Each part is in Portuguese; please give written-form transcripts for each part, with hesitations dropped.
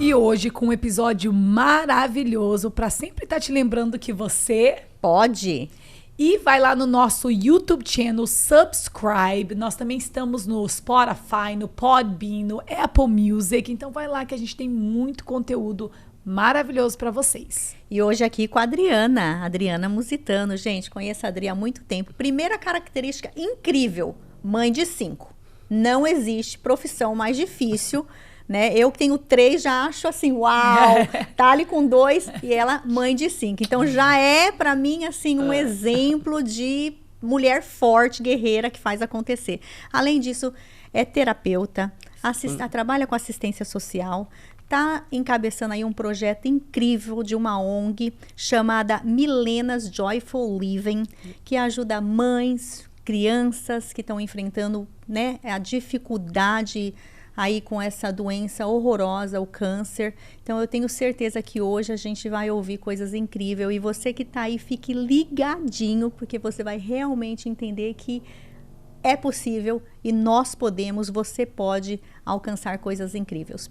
E hoje com um episódio maravilhoso para sempre estar te lembrando que você pode. E vai lá no nosso YouTube channel, subscribe. Nós também estamos no Spotify, no Podbean, no Apple Music. Então vai lá que a gente tem muito conteúdo maravilhoso para vocês. E hoje aqui com a Adriana Musitano. Gente, conheço a Adri há muito tempo. Primeira característica incrível, mãe de 5. Não existe profissão mais difícil, né? Eu que tenho 3 já acho assim, uau, tá ali com 2 e ela mãe de 5. Então já é para mim assim um exemplo de mulher forte, guerreira que faz acontecer. Além disso, é terapeuta, trabalha com assistência social, tá encabeçando aí um projeto incrível de uma ONG chamada Milena's Joyful Living, que ajuda mães, crianças que estão enfrentando, né, a dificuldade aí com essa doença horrorosa, o câncer. Então eu tenho certeza que hoje a gente vai ouvir coisas incríveis e você que está aí, fique ligadinho, porque você vai realmente entender que é possível e nós podemos, você pode alcançar coisas incríveis.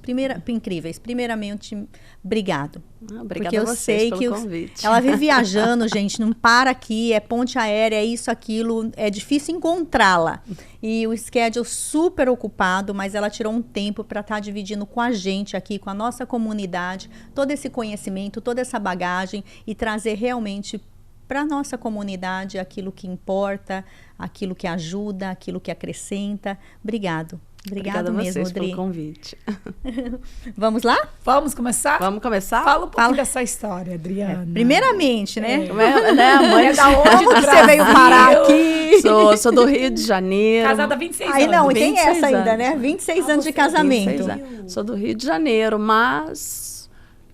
Primeiramente, obrigado. Obrigada porque eu a vocês sei pelo que convite. Ela vive viajando, gente, não para aqui, é ponte aérea, é isso, aquilo, é difícil encontrá-la. E o schedule super ocupado, mas ela tirou um tempo para estar dividindo com a gente aqui, com a nossa comunidade, todo esse conhecimento, toda essa bagagem e trazer realmente para a nossa comunidade aquilo que importa, aquilo que ajuda, aquilo que acrescenta. Obrigado Obrigada mesmo, a vocês Adri. pelo convite. Vamos lá? Vamos começar? Vamos começar? Fala um pouquinho dessa história, Adriana. Primeiramente, né? Mãe, da onde que você veio parar aqui? Sou do Rio de Janeiro. Casada há 26 anos. Aí não, e tem essa ainda, anos. né? 26 anos de casamento. 26 anos. Sou do Rio de Janeiro, mas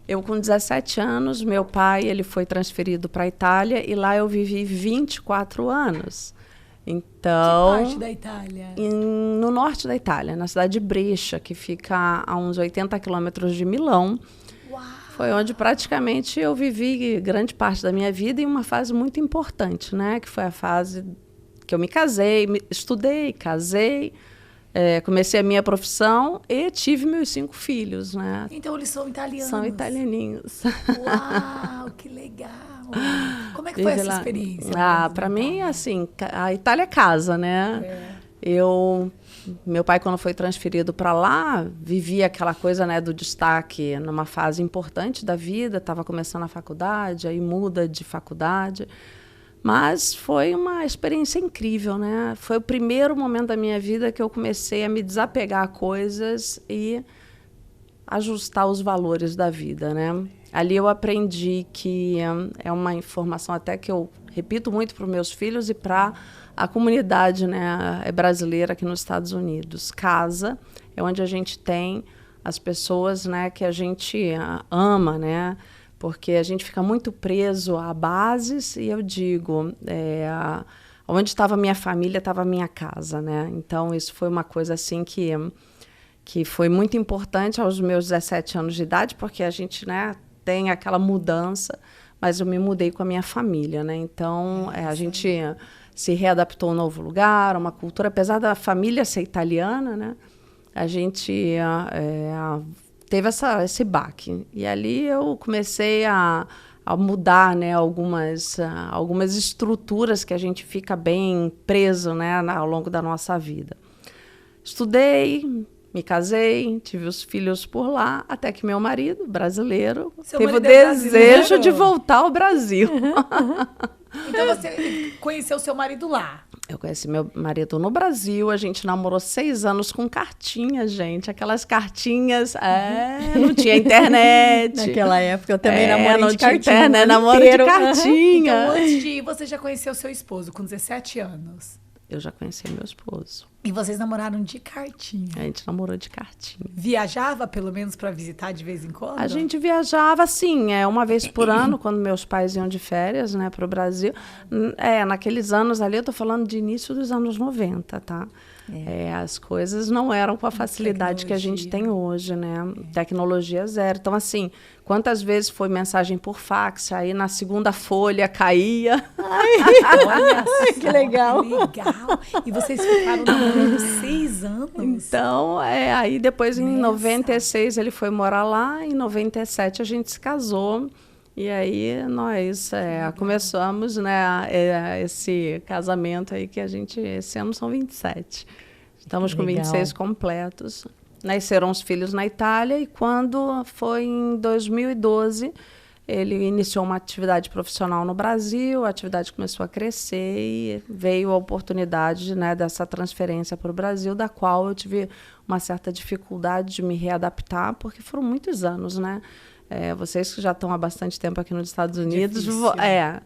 eu com 17 anos, meu pai ele foi transferido para a Itália e lá eu vivi 24 anos. Então, que parte da Itália? No norte da Itália, na cidade de Brescia, que fica a uns 80 quilômetros de Milão. Uau. Foi onde praticamente eu vivi grande parte da minha vida em uma fase muito importante, né? Que foi a fase que eu me casei, estudei, casei, comecei a minha profissão e tive meus 5 filhos, né? Então eles são italianos? São italianinhos. Uau, que legal! Como é que foi essa experiência? Para mim, assim, a Itália é casa, né? Meu pai, quando foi transferido para lá, vivia aquela coisa, né, do destaque numa fase importante da vida, estava começando a faculdade, aí muda de faculdade. Mas foi uma experiência incrível, né? Foi o primeiro momento da minha vida que eu comecei a me desapegar a coisas e ajustar os valores da vida, né? Ali eu aprendi que é uma informação até que eu repito muito para os meus filhos e para a comunidade, né, brasileira aqui nos Estados Unidos. Casa é onde a gente tem as pessoas, né, que a gente ama, né? Porque a gente fica muito preso a bases e eu digo, onde estava a minha família, estava a minha casa, né? Então isso foi uma coisa assim que foi muito importante aos meus 17 anos de idade, porque a gente, né, tem aquela mudança, mas eu me mudei com a minha família, né? Então, a gente se readaptou a um novo lugar, uma cultura, apesar da família ser italiana, né? A gente teve esse baque. E ali eu comecei a mudar, né, algumas estruturas que a gente fica bem preso, né, ao longo da nossa vida. Estudei, me casei, tive os filhos por lá, até que meu marido, brasileiro, teve o desejo de voltar ao Brasil. Então você conheceu seu marido lá? Eu conheci meu marido no Brasil, a gente namorou 6 anos com cartinhas, gente. Aquelas cartinhas, não tinha internet. Naquela época eu também namorei de cartinha. Internet, namoro de cartinha. Então antes de ir, você já conheceu seu esposo com 17 anos? Eu já conheci meu esposo. E vocês namoraram de cartinha? A gente namorou de cartinha. Viajava, pelo menos, para visitar de vez em quando? A gente viajava, assim, uma vez por ano, quando meus pais iam de férias, né, para o Brasil. Naqueles anos ali, eu tô falando de início dos anos 90, tá? As coisas não eram com a facilidade que a gente tem hoje, né? Tecnologia zero. Então, assim, quantas vezes foi mensagem por fax, aí na segunda folha caía. Olha só, que legal. Que legal. E vocês ficaram namorando anos, 6 anos. Então, aí depois em 96 ele foi morar lá, em 97 a gente se casou. E aí nós começamos, né, esse casamento aí que a gente, esse ano são 27. Estamos com 26 completos. Nasceram os filhos na Itália e quando foi em 2012, ele iniciou uma atividade profissional no Brasil, a atividade começou a crescer e veio a oportunidade, né, dessa transferência para o Brasil, da qual eu tive uma certa dificuldade de me readaptar, porque foram muitos anos, né? Vocês que já estão há bastante tempo aqui nos Estados Unidos... Difícil. É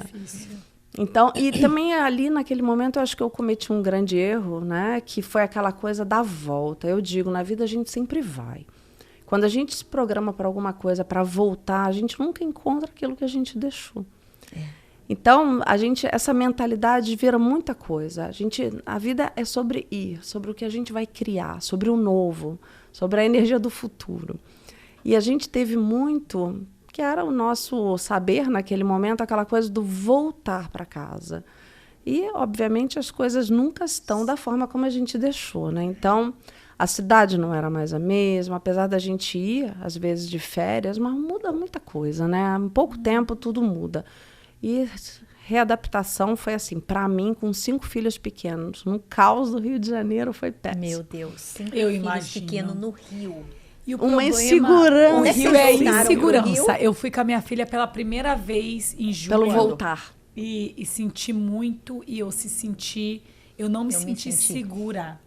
difícil. Então, e também ali naquele momento eu acho que eu cometi um grande erro, né? Que foi aquela coisa da volta. Eu digo, na vida a gente sempre vai. Quando a gente se programa para alguma coisa, para voltar, a gente nunca encontra aquilo que a gente deixou. Então, essa mentalidade vira muita coisa. A vida é sobre ir, sobre o que a gente vai criar, sobre o novo, sobre a energia do futuro. E a gente teve muito, que era o nosso saber naquele momento, aquela coisa do voltar para casa. E, obviamente, as coisas nunca estão da forma como a gente deixou, né? Então, a cidade não era mais a mesma, apesar da gente ir, às vezes, de férias, mas muda muita coisa, né? Em pouco tempo, tudo muda. E readaptação foi assim, para mim, com 5 filhos pequenos, no caos do Rio de Janeiro, foi péssimo. Meu Deus, 5 Eu filhos imagino. pequenos no Rio. E o Uma problema, insegurança. O Rio é Vocês voltaram pro insegurança. Rio? Eu fui com a minha filha pela primeira vez em julho. Pelo voltar. E senti muito, e eu não me Eu me senti senti. segura.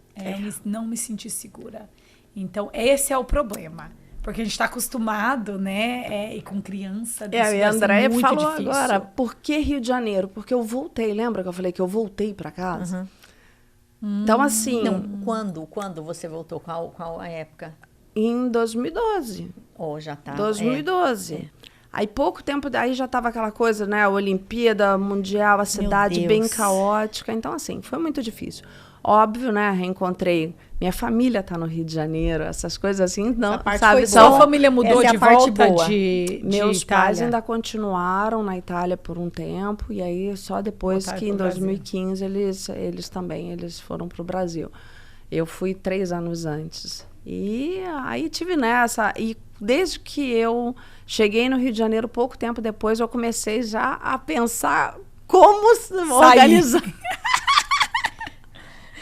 Não me senti segura. Então, esse é o problema. Porque a gente está acostumado, né? E com criança. E a Andréia muito falou difícil. agora, por que Rio de Janeiro? Porque eu voltei, lembra que eu falei que eu voltei para casa? Então, assim, Não, quando você voltou? Qual a época? em 2012. Já tá. 2012. Aí, pouco tempo, aí já estava aquela coisa, né? A Olimpíada Mundial, a cidade bem Deus. caótica. Então, assim, foi muito difícil. Óbvio, né? Reencontrei. Minha família tá no Rio de Janeiro, essas coisas assim, não, Essa parte sabe? foi Sua boa. família mudou Essa é de a parte volta boa. de Meus Itália? pais ainda continuaram na Itália por um tempo, e aí só depois Voltaram que em pro Brasil. 2015 eles foram para o Brasil. Eu fui 3 anos antes. E aí tive nessa. E desde que eu cheguei no Rio de Janeiro, pouco tempo depois, eu comecei já a pensar como se organizar.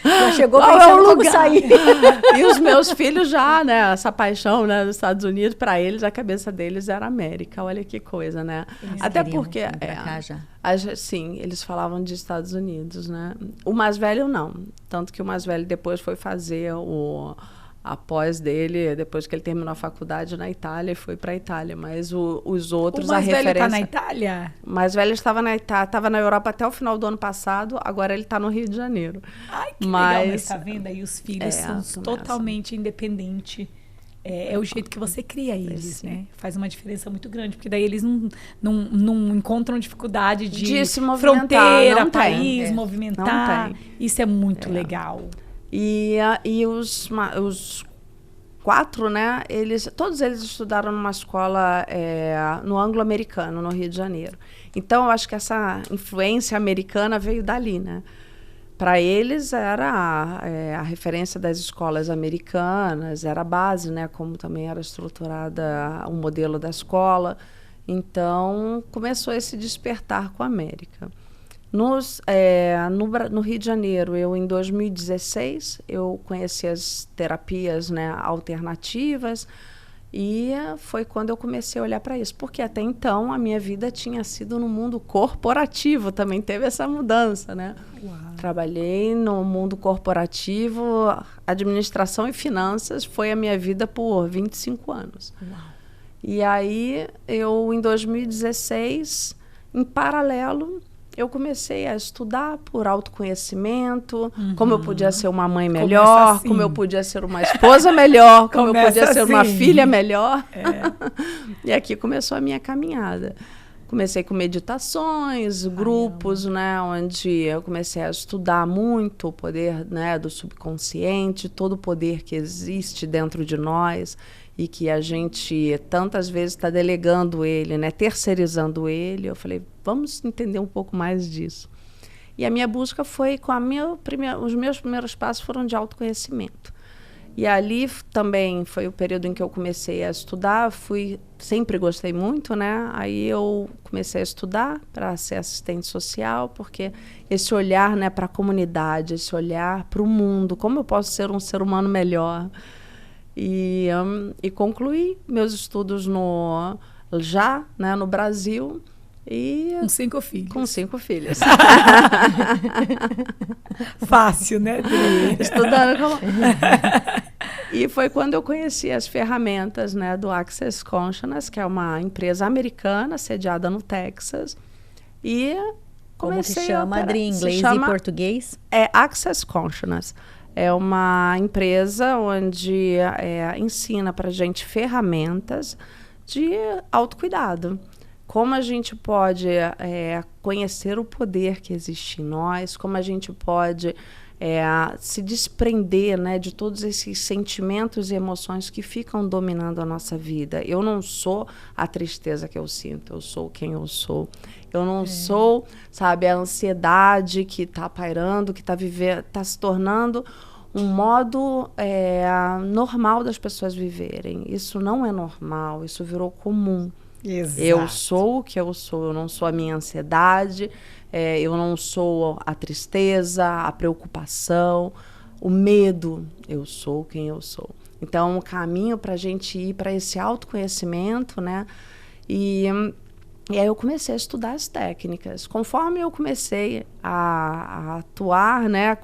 Já chegou Qual é pensando o como lugar? sair. E os meus filhos já, né? Essa paixão, né, dos Estados Unidos, para eles, a cabeça deles era América. Olha que coisa, né? Eles Até queriam porque... vir pra cá já. Sim, eles falavam de Estados Unidos, né? O mais velho, não. Tanto que o mais velho depois foi fazer a pós dele, depois que ele terminou a faculdade na Itália, e foi para a Itália. Mas os outros, O mais a velho referência... tá na Itália? O mais velho estava na Europa até o final do ano passado, agora ele está no Rio de Janeiro. Ai, que legal, mas tá vendo? Aí os filhos são totalmente independentes. É o jeito que você cria eles, né? Faz uma diferença muito grande, porque daí eles não encontram dificuldade de se movimentar, fronteira, não tem. país, movimentar. Não tem. Isso é muito legal. E os 4, né? Todos eles estudaram numa escola no anglo-americano, no Rio de Janeiro. Então, eu acho que essa influência americana veio dali, né? Para eles era a referência das escolas americanas, era a base, né? Como também era estruturada o modelo da escola. Então, começou esse despertar com a América. No Rio de Janeiro, em 2016, eu conheci as terapias, né, alternativas, e foi quando eu comecei a olhar para isso. Porque até então a minha vida tinha sido no mundo corporativo, também teve essa mudança, né? Uau. Trabalhei no mundo corporativo, administração e finanças foi a minha vida por 25 anos. Uau. E aí, em 2016, em paralelo, eu comecei a estudar por autoconhecimento, como eu podia ser uma mãe melhor, assim. como eu podia ser uma esposa melhor, como eu podia ser uma assim. filha melhor. E aqui começou a minha caminhada. Comecei com meditações, grupos, né, onde eu comecei a estudar muito o poder, né, do subconsciente, todo o poder que existe dentro de nós e que a gente tantas vezes está delegando ele, né, terceirizando ele. Eu falei, vamos entender um pouco mais disso. E a minha busca foi com os meus primeiros passos foram de autoconhecimento. E ali também foi o período em que eu comecei a estudar, sempre gostei muito, né? Aí eu comecei a estudar para ser assistente social, porque esse olhar, né, para a comunidade, esse olhar para o mundo, como eu posso ser um ser humano melhor. E concluí meus estudos no Brasil. E com 5 filhos. Com 5 filhos. Fácil, né? Estudando como... E foi quando eu conheci as ferramentas, né, do Access Consciousness, que é uma empresa americana sediada no Texas. E como que chama, Adri, em inglês e português? É Access Consciousness. É uma empresa onde ensina para a gente ferramentas de autocuidado. Como a gente pode conhecer o poder que existe em nós, como a gente pode se desprender, né, de todos esses sentimentos e emoções que ficam dominando a nossa vida. Eu não sou a tristeza que eu sinto, eu sou quem eu sou. Eu não sou, sabe, a ansiedade que está pairando, que está se tornando um modo normal das pessoas viverem. Isso não é normal, isso virou comum. Exato. Eu sou o que eu sou, eu não sou a minha ansiedade, eu não sou a tristeza, a preocupação, o medo. Eu sou quem eu sou. Então, o caminho para a gente ir para esse autoconhecimento, né? E aí eu comecei a estudar as técnicas. Conforme eu comecei a atuar, né,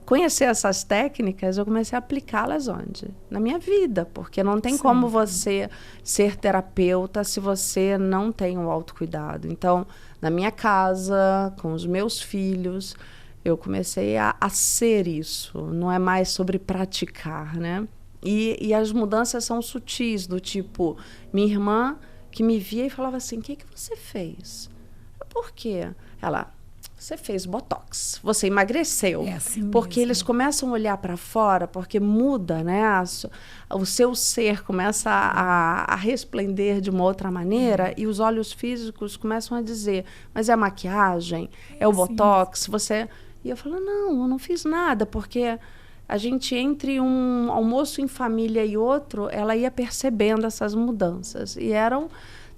conhecer essas técnicas, eu comecei a aplicá-las onde? Na minha vida, porque não tem como você ser terapeuta se você não tem o autocuidado. Então, na minha casa, com os meus filhos, eu comecei a ser isso. Não é mais sobre praticar, né? E as mudanças são sutis, do tipo, minha irmã que me via e falava assim, o que você fez? Por quê? Ela... Você fez botox, você emagreceu. É assim porque mesmo. Eles começam a olhar para fora, porque muda, né? O seu ser começa a resplender de uma outra maneira e os olhos físicos começam a dizer, mas é a maquiagem, é o botox, você... E eu falo, não, eu não fiz nada, porque a gente, entre um almoço em família e outro, ela ia percebendo essas mudanças. E eram...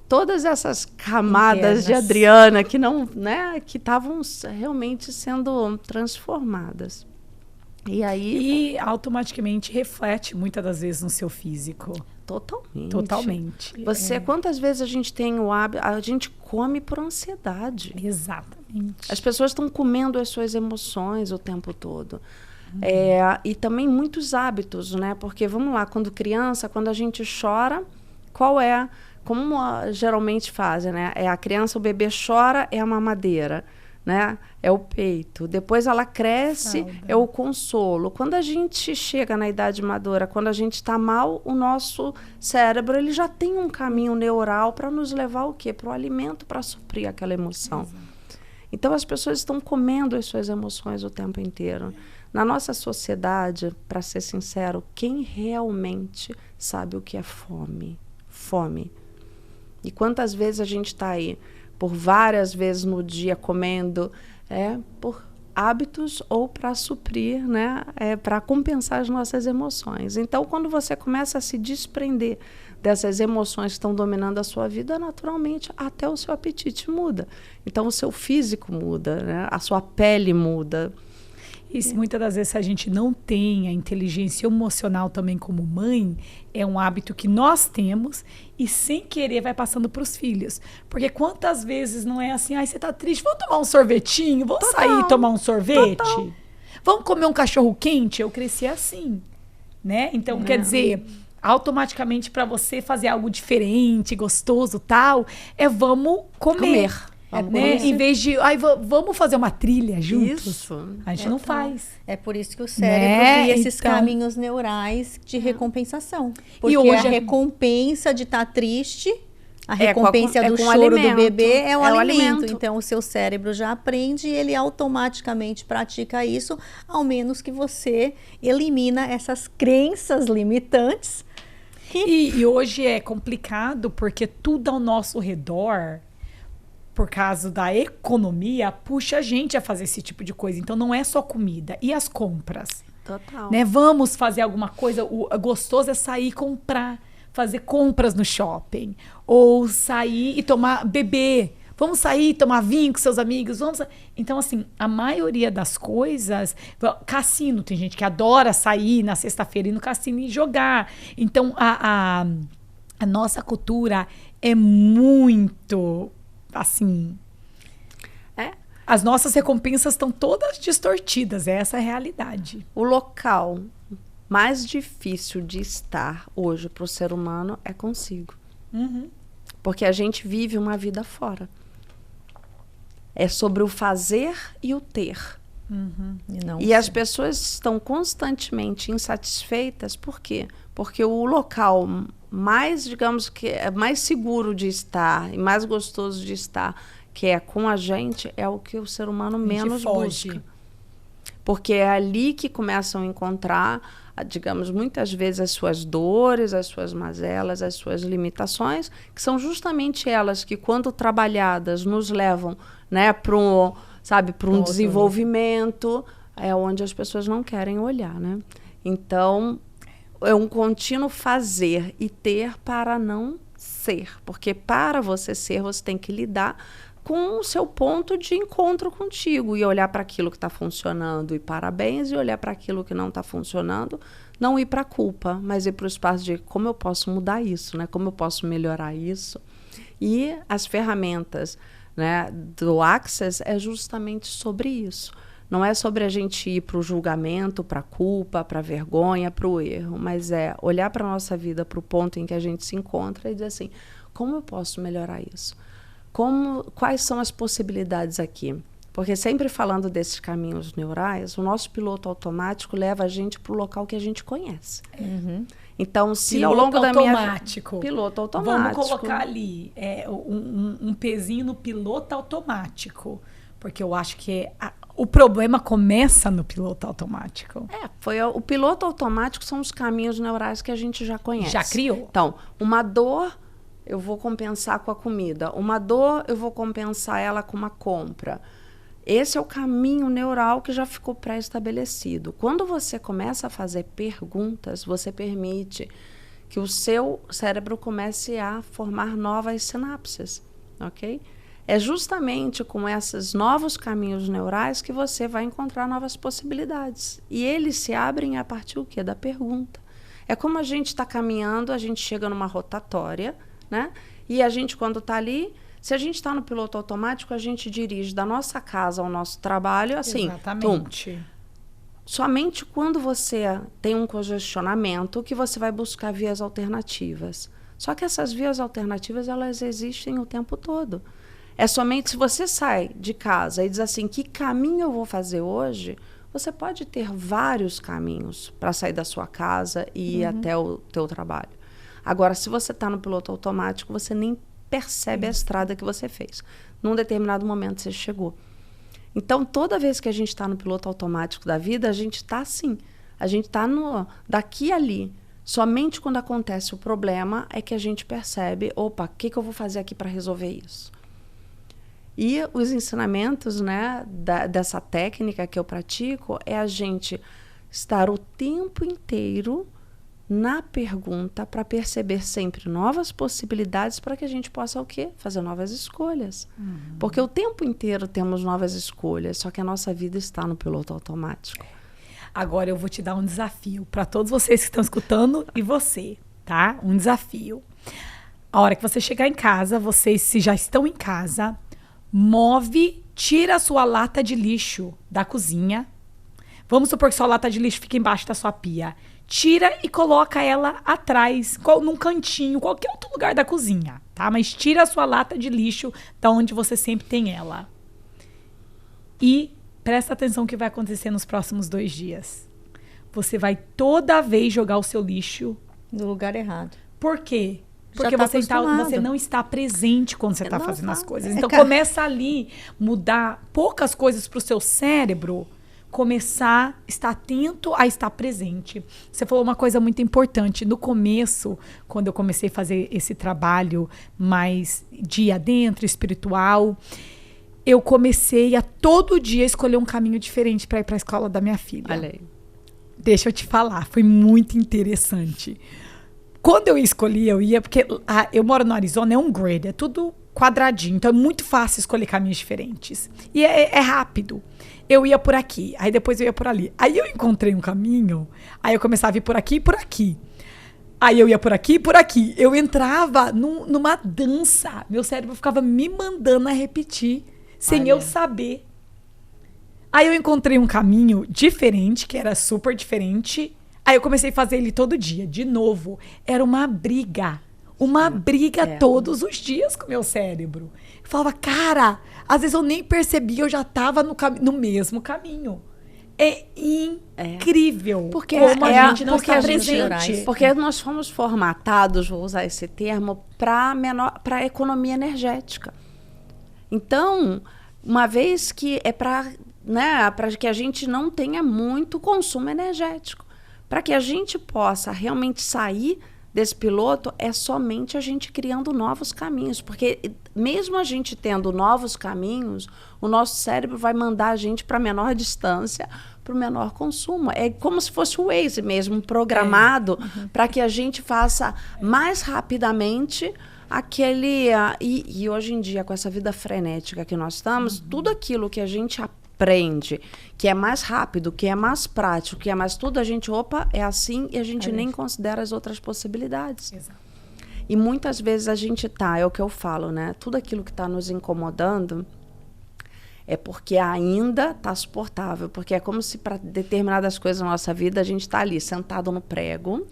todas essas camadas de Adriana que não, né, que estavam realmente sendo transformadas. E aí automaticamente reflete muitas das vezes no seu físico. Totalmente. Quantas vezes a gente tem o hábito, a gente come por ansiedade. Exatamente. As pessoas estão comendo as suas emoções o tempo todo. E também muitos hábitos, né? Porque vamos lá, quando criança, quando a gente chora, como geralmente fazem, né? A criança, o bebê chora, é a mamadeira, né? É o peito. Depois ela cresce, é o consolo. Quando a gente chega na idade madura, quando a gente está mal, o nosso cérebro ele já tem um caminho neural para nos levar o quê? Para o alimento, para suprir aquela emoção. Exato. Então, as pessoas estão comendo as suas emoções o tempo inteiro. Na nossa sociedade, para ser sincero, quem realmente sabe o que é fome? Fome. E quantas vezes a gente está aí, por várias vezes no dia, comendo, por hábitos ou para suprir, né, para compensar as nossas emoções. Então, quando você começa a se desprender dessas emoções que estão dominando a sua vida, naturalmente, até o seu apetite muda. Então, o seu físico muda, né, a sua pele muda. E muitas das vezes, se a gente não tem a inteligência emocional também como mãe, é um hábito que nós temos e, sem querer, vai passando para os filhos. Porque quantas vezes não é assim, você tá triste, vamos tomar um sorvetinho, vamos sair e tomar um sorvete? Vamos comer um cachorro quente? Eu cresci assim, né? Então, quer dizer, automaticamente, para você fazer algo diferente, gostoso, tal, vamos comer. Né? Em vez de, vamos fazer uma trilha juntos. Isso. A gente não faz. É por isso que o cérebro cria esses caminhos neurais de recompensação. Porque hoje a recompensa de estar triste, a recompensa do choro do bebê é o alimento. Então, o seu cérebro já aprende e ele automaticamente pratica isso, ao menos que você elimina essas crenças limitantes. E hoje é complicado porque tudo ao nosso redor por causa da economia, puxa a gente a fazer esse tipo de coisa. Então, não é só comida. E as compras? Total. Né? Vamos fazer alguma coisa. O gostoso é sair e comprar. Fazer compras no shopping. Ou sair e beber. Vamos sair e tomar vinho com seus amigos. Então, assim, a maioria das coisas... Cassino. Tem gente que adora sair na sexta-feira, ir no cassino e jogar. Então, a nossa cultura é muito... assim, as nossas recompensas estão todas distorcidas, essa é a realidade. O local mais difícil de estar hoje para o ser humano é consigo. Porque a gente vive uma vida fora. É sobre o fazer e o ter. E as pessoas estão constantemente insatisfeitas, por quê? Porque o local mais, digamos que é mais seguro de estar e mais gostoso de estar, que é com a gente, é o que o ser humano menos busca. Porque é ali que começam a encontrar, digamos, muitas vezes as suas dores, as suas mazelas, as suas limitações, que são justamente elas que, quando trabalhadas, nos levam, né, para um desenvolvimento, é onde as pessoas não querem olhar, né? Então, é um contínuo fazer e ter para não ser. Porque para você ser, você tem que lidar com o seu ponto de encontro contigo e olhar para aquilo que está funcionando e parabéns, e olhar para aquilo que não está funcionando, não ir para a culpa, mas ir para o espaço de como eu posso mudar isso, né? Como eu posso melhorar isso. E as ferramentas, né, do Access é justamente sobre isso. Não é sobre a gente ir para o julgamento, para a culpa, para a vergonha, para o erro, mas é olhar para a nossa vida, para o ponto em que a gente se encontra e dizer assim, como eu posso melhorar isso? Quais são as possibilidades aqui? Porque sempre falando desses caminhos neurais, o nosso piloto automático leva a gente para o local que a gente conhece. Então, se piloto ao longo da minha automático. Piloto automático. Vamos colocar ali um pezinho no piloto automático. Porque eu acho que o problema começa no piloto automático. O piloto automático são os caminhos neurais que a gente já conhece. Já criou. Então, uma dor, eu vou compensar com a comida. Uma dor, eu vou compensar ela com uma compra. Esse é o caminho neural que já ficou pré-estabelecido. Quando você começa a fazer perguntas, você permite que o seu cérebro comece a formar novas sinapses, ok? É justamente com esses novos caminhos neurais que você vai encontrar novas possibilidades. E eles se abrem a partir do quê? Da pergunta. É como a gente está caminhando, a gente chega numa rotatória, né? E a gente, quando está ali, se a gente está no piloto automático, a gente dirige da nossa casa ao nosso trabalho, assim. Exatamente. Somente quando você tem um congestionamento que você vai buscar vias alternativas. Só que essas vias alternativas, elas existem o tempo todo. É somente se você sai de casa e diz assim, que caminho eu vou fazer hoje? Você pode ter vários caminhos para sair da sua casa e ir até o teu trabalho. Agora, se você está no piloto automático, você nem percebe a estrada que você fez. Num determinado momento você chegou. Então, toda vez que a gente está no piloto automático da vida, a gente está assim. A gente está daqui e ali. Somente quando acontece o problema é que a gente percebe, opa, o que eu vou fazer aqui para resolver isso? E os ensinamentos, né, dessa técnica que eu pratico é a gente estar o tempo inteiro na pergunta para perceber sempre novas possibilidades para que a gente possa o quê? Fazer novas escolhas. Porque o tempo inteiro temos novas escolhas, só que a nossa vida está no piloto automático. Agora eu vou te dar um desafio para todos vocês que estão escutando e você, tá? Um desafio. A hora que você chegar em casa, vocês, se já estão em casa, tira a sua lata de lixo da cozinha. Vamos supor que sua lata de lixo fica embaixo da sua pia. Tira e coloca ela atrás, num cantinho, qualquer outro lugar da cozinha, tá? Mas tira a sua lata de lixo da onde você sempre tem ela. E presta atenção no que vai acontecer nos próximos 2 dias. Você vai toda vez jogar o seu lixo no lugar errado. Por quê? Porque você não está presente quando você está fazendo as coisas. Então, começa ali, mudar poucas coisas para o seu cérebro. começar a estar atento a estar presente. Você falou uma coisa muito importante. No começo, quando eu comecei a fazer esse trabalho mais dia dentro, espiritual, eu comecei a todo dia escolher um caminho diferente para ir para a escola da minha filha. Olha aí. Deixa eu te falar, foi muito interessante. Quando eu escolhi, eu ia, porque eu moro no Arizona, é um grid, é tudo quadradinho, então é muito fácil escolher caminhos diferentes. E é rápido. Eu ia por aqui, aí depois eu ia por ali. Aí eu encontrei um caminho, aí eu começava a ir por aqui e por aqui. Aí eu ia por aqui e por aqui. Eu entrava numa dança. Meu cérebro ficava me mandando a repetir, sem eu saber. Aí eu encontrei um caminho diferente, que era super diferente. Aí eu comecei a fazer ele todo dia, de novo. Era uma briga. Uma briga todos os dias com o meu cérebro. Eu falava, cara, às vezes eu nem percebia, eu já estava no mesmo caminho. É incrível porque como a gente não está presente. presente. Porque nós fomos formatados, vou usar esse termo, para a economia energética. Então, uma vez que é para que a gente não tenha muito consumo energético. Para que a gente possa realmente sair desse piloto, é somente a gente criando novos caminhos. Porque mesmo a gente tendo novos caminhos, o nosso cérebro vai mandar a gente para menor distância, para o menor consumo. É como se fosse o Waze mesmo, programado para que a gente faça mais rapidamente aquele... E hoje em dia, com essa vida frenética que nós estamos, tudo aquilo que a gente aprende, que é mais rápido, que é mais prático, que é mais tudo, a gente, é assim, e a gente nem considera as outras possibilidades. Exato. E muitas vezes a gente é o que eu falo, né? Tudo aquilo que está nos incomodando é porque ainda está suportável, porque é como se para determinadas coisas na nossa vida a gente está ali sentado no prego,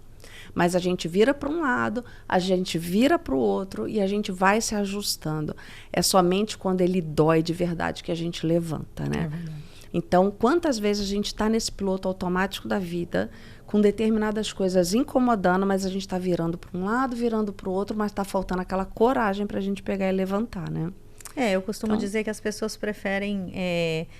mas a gente vira para um lado, a gente vira para o outro e a gente vai se ajustando. É somente quando ele dói de verdade que a gente levanta, né? Então, quantas vezes a gente está nesse piloto automático da vida, com determinadas coisas incomodando, mas a gente está virando para um lado, virando para o outro, mas está faltando aquela coragem para a gente pegar e levantar, né? Eu costumo dizer que as pessoas preferem,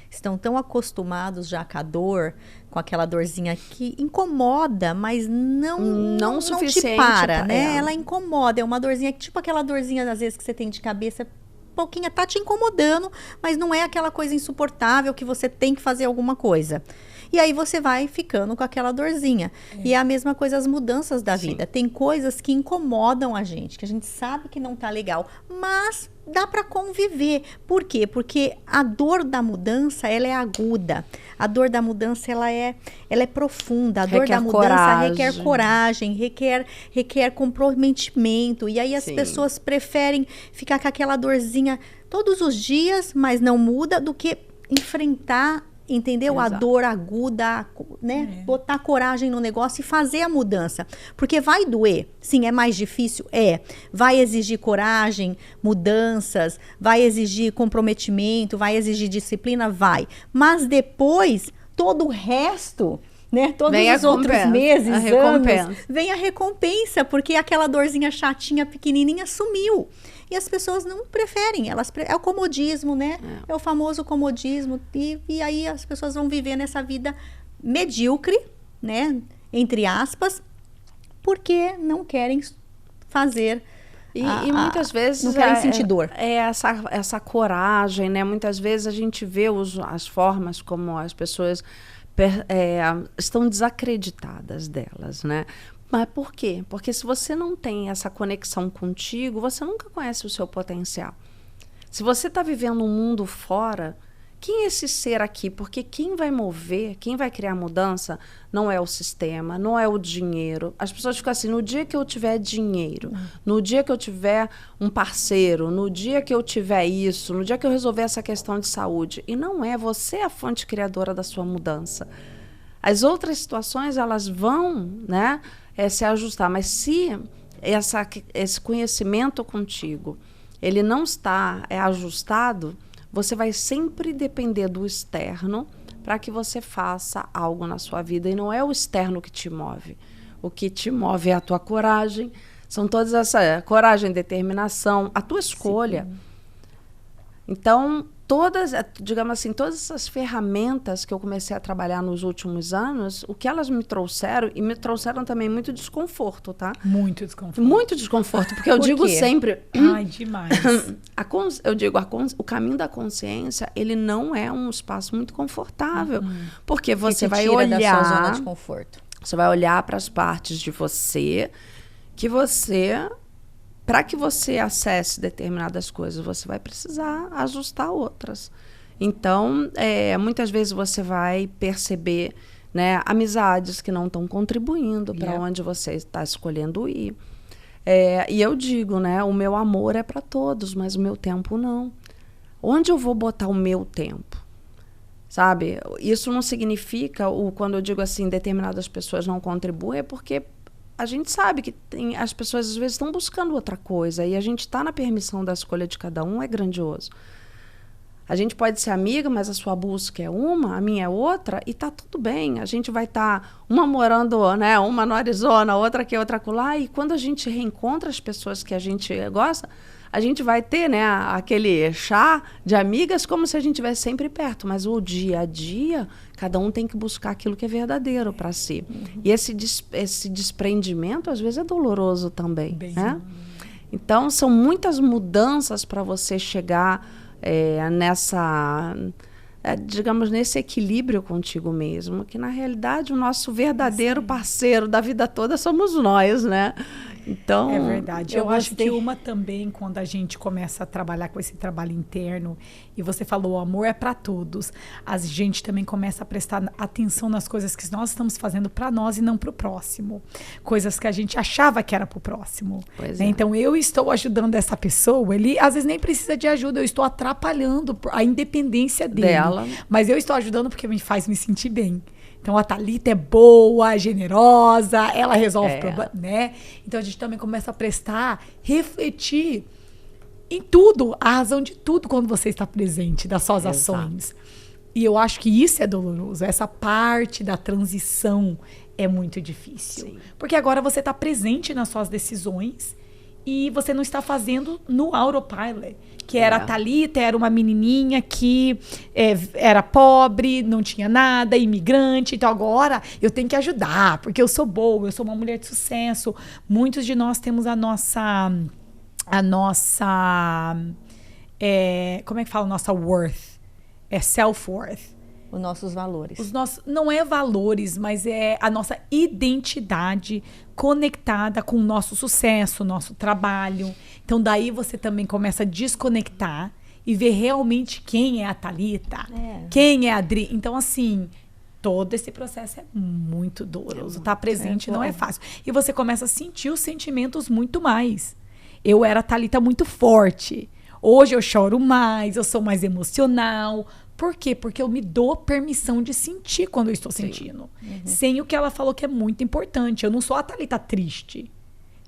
estão tão acostumados já com a dor, com aquela dorzinha que incomoda, mas não suficiente te para, né? Ela incomoda, é uma dorzinha, tipo aquela dorzinha às vezes que você tem de cabeça, pouquinha tá te incomodando, mas não é aquela coisa insuportável que você tem que fazer alguma coisa. E aí você vai ficando com aquela dorzinha. E é a mesma coisa as mudanças da vida. Tem coisas que incomodam a gente, que a gente sabe que não tá legal, mas dá para conviver. Por quê? Porque a dor da mudança, ela é aguda. A dor da mudança, ela é profunda. A dor da mudança requer coragem, requer comprometimento. E aí as pessoas preferem ficar com aquela dorzinha todos os dias, mas não muda, do que enfrentar, entendeu? Exato. A dor aguda, né? Botar coragem no negócio e fazer a mudança. Porque vai doer. Sim, é mais difícil? Vai exigir coragem, mudanças, vai exigir comprometimento, vai exigir disciplina? Vai. Mas depois, todo o resto, né? Todos os outros meses, anos, vem a recompensa, porque aquela dorzinha chatinha, pequenininha, sumiu. E as pessoas não preferem, é o comodismo, né? É o famoso comodismo. E aí as pessoas vão viver nessa vida medíocre, né? Entre aspas, porque não querem fazer. E muitas vezes não querem sentir dor. Essa coragem, né? Muitas vezes a gente vê as formas como as pessoas estão desacreditadas delas, né? Mas por quê? Porque se você não tem essa conexão contigo, você nunca conhece o seu potencial. Se você está vivendo um mundo fora, quem é esse ser aqui? Porque quem vai mover, quem vai criar mudança, não é o sistema, não é o dinheiro. As pessoas ficam assim, no dia que eu tiver dinheiro, no dia que eu tiver um parceiro, no dia que eu tiver isso, no dia que eu resolver essa questão de saúde. E não é, você é a fonte criadora da sua mudança. As outras situações, elas vão, né, se ajustar, mas se esse conhecimento contigo, ele não está ajustado, você vai sempre depender do externo para que você faça algo na sua vida. E não é o externo que te move. O que te move é a tua coragem, são todas essa coragem, determinação, a tua escolha. Então, todas, digamos assim, todas essas ferramentas que eu comecei a trabalhar nos últimos anos, o que elas me trouxeram, e me trouxeram também muito desconforto, tá? Muito desconforto. Muito desconforto, porque eu digo sempre... Ai, demais. O caminho da consciência, ele não é um espaço muito confortável, porque você vai tira olhar... da sua zona de conforto. Você vai olhar para as partes de você que você... Para que você acesse determinadas coisas, você vai precisar ajustar outras. Então, muitas vezes você vai perceber, né, amizades que não estão contribuindo para onde você está escolhendo ir. E eu digo, né, o meu amor é para todos, mas o meu tempo não. Onde eu vou botar o meu tempo? Sabe? Isso não significa, quando eu digo assim, determinadas pessoas não contribuem, é porque a gente sabe que as pessoas às vezes estão buscando outra coisa e a gente está na permissão da escolha de cada um, é grandioso. A gente pode ser amiga, mas a sua busca é uma, a minha é outra, e tá tudo bem. A gente vai estar uma morando, né, uma no Arizona, outra aqui, outra acolá, e quando a gente reencontra as pessoas que a gente gosta, a gente vai ter, né, aquele chá de amigas como se a gente estivesse sempre perto, mas o dia a dia, cada um tem que buscar aquilo que é verdadeiro para si. E esse desprendimento, às vezes, é doloroso também, né? Então, são muitas mudanças para você chegar digamos, nesse equilíbrio contigo mesmo, que, na realidade, o nosso verdadeiro parceiro da vida toda somos nós, né? Então, é verdade. Eu acho que uma também, quando a gente começa a trabalhar com esse trabalho interno, e você falou, o amor é para todos, a gente também começa a prestar atenção nas coisas que nós estamos fazendo para nós e não para o próximo. Coisas que a gente achava que era para o próximo. Né? Então, eu estou ajudando essa pessoa, ele às vezes nem precisa de ajuda, eu estou atrapalhando a independência dela. Mas eu estou ajudando porque me faz me sentir bem. Então, a Thalita é boa, generosa, ela resolve problemas, né? Então, a gente também começa a refletir em tudo, a razão de tudo quando você está presente, das suas ações. E eu acho que isso é doloroso. Essa parte da transição é muito difícil. Sim. Porque agora você está presente nas suas decisões e você não está fazendo no autopilot. Que era a Thalita, era uma menininha que era pobre, não tinha nada, imigrante. Então agora eu tenho que ajudar, porque eu sou boa, eu sou uma mulher de sucesso. Muitos de nós temos a nossa como é que fala? Nossa worth. Self-worth. Os nossos valores. Não é valores, mas é a nossa identidade conectada com o nosso sucesso, o nosso trabalho. Então, daí você também começa a desconectar e ver realmente quem é a Thalita, quem é a Adri. Então, assim, todo esse processo é muito doloroso. Estar presente não é fácil. E você começa a sentir os sentimentos muito mais. Eu era a Thalita muito forte. Hoje eu choro mais, eu sou mais emocional. Por quê? Porque eu me dou permissão de sentir quando eu estou sentindo. Sem o que ela falou que é muito importante. Eu não sou a Thalita triste.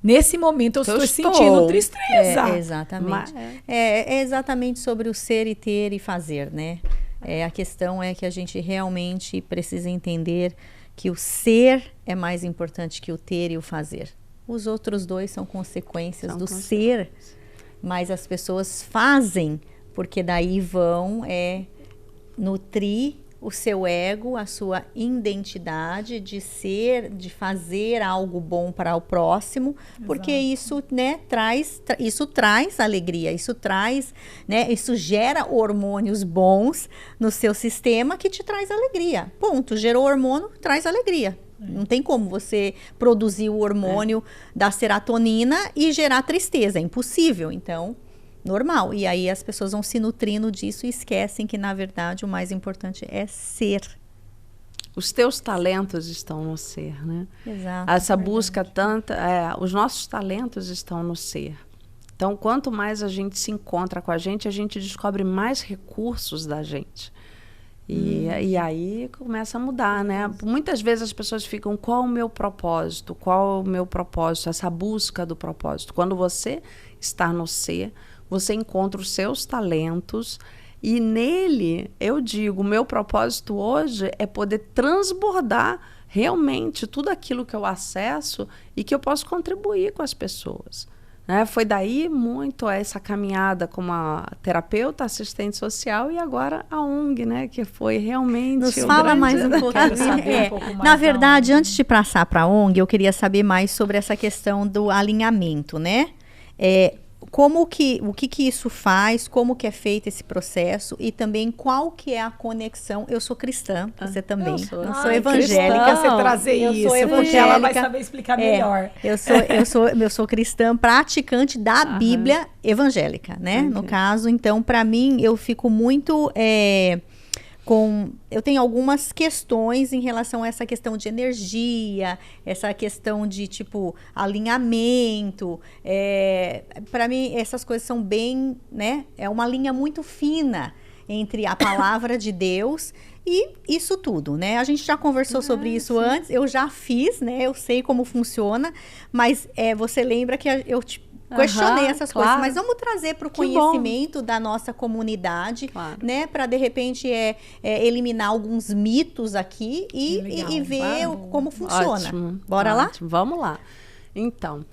Nesse momento eu estou sentindo tristeza. Exatamente. É exatamente sobre o ser e ter e fazer, né? A questão é que a gente realmente precisa entender que o ser é mais importante que o ter e o fazer. Os outros dois são consequências do ser, mas as pessoas fazem, porque daí vão nutrir o seu ego, a sua identidade de ser, de fazer algo bom para o próximo, porque isso, né, traz alegria, isso traz, né, isso gera hormônios bons no seu sistema que te traz alegria. Ponto. Gerou hormônio, traz alegria. Não tem como você produzir o hormônio da serotonina e gerar tristeza, é impossível. Então, normal. E aí as pessoas vão se nutrindo disso e esquecem que, na verdade, o mais importante é ser. Os teus talentos estão no ser, né? Exato. Essa busca os nossos talentos estão no ser. Então, quanto mais a gente se encontra com a gente descobre mais recursos da gente. E aí começa a mudar, né? Muitas vezes as pessoas ficam, qual o meu propósito? Qual o meu propósito? Essa busca do propósito. Quando você está no ser, você encontra os seus talentos e nele, eu digo, o meu propósito hoje é poder transbordar realmente tudo aquilo que eu acesso e que eu posso contribuir com as pessoas. né? Foi daí muito essa caminhada como a terapeuta, assistente social e agora a ONG, né? Que foi realmente... Nos fala mais um pouco. Na verdade, antes de passar para a ONG, eu queria saber mais sobre essa questão do alinhamento, né? O que isso faz, como que é feito esse processo e também qual que é a conexão. Eu sou cristã, você também. Eu sou evangélica. Cristã, você trazer isso, porque ela vai saber explicar melhor. Eu sou cristã praticante da Bíblia evangélica, né? No caso, então, para mim, eu fico muito... eu tenho algumas questões em relação a essa questão de energia, essa questão de, tipo, alinhamento. Para mim, essas coisas são bem, né? É uma linha muito fina entre a palavra de Deus e isso tudo, né? A gente já conversou sobre isso antes, eu já fiz, né? Eu sei como funciona, mas você lembra que eu questionei essas coisas, mas vamos trazer para o conhecimento da nossa comunidade, né? Para, de repente, eliminar alguns mitos aqui e ver como funciona. Ótimo, Bora lá? Vamos lá. Então,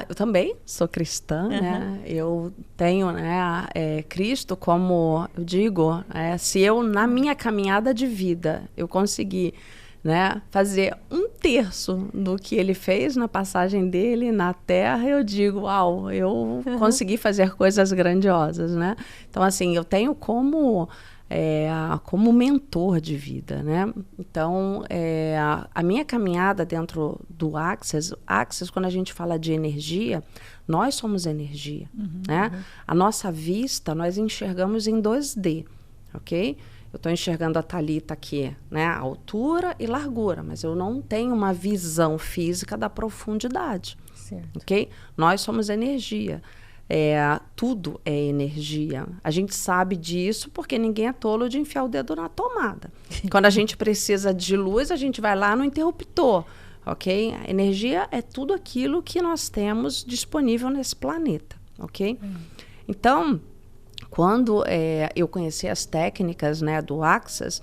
eu também sou cristã, né? Eu tenho, né, Cristo como, eu digo, se eu, na minha caminhada de vida, eu conseguir, né, fazer 1/3 do que ele fez na passagem dele na Terra, eu digo, uau, eu consegui fazer coisas grandiosas, né? Então, assim, eu tenho como mentor de vida, né? Então, a minha caminhada dentro do Access, quando a gente fala de energia, nós somos energia, né? A nossa vista, nós enxergamos em 2D, ok? Eu estou enxergando a Thalita aqui, né? Altura e largura, mas eu não tenho uma visão física da profundidade. Certo. Ok? Nós somos energia. Tudo é energia. A gente sabe disso porque ninguém é tolo de enfiar o dedo na tomada. Quando a gente precisa de luz, a gente vai lá no interruptor. Ok? A energia é tudo aquilo que nós temos disponível nesse planeta. Ok? Então, quando eu conheci as técnicas, né, do Access,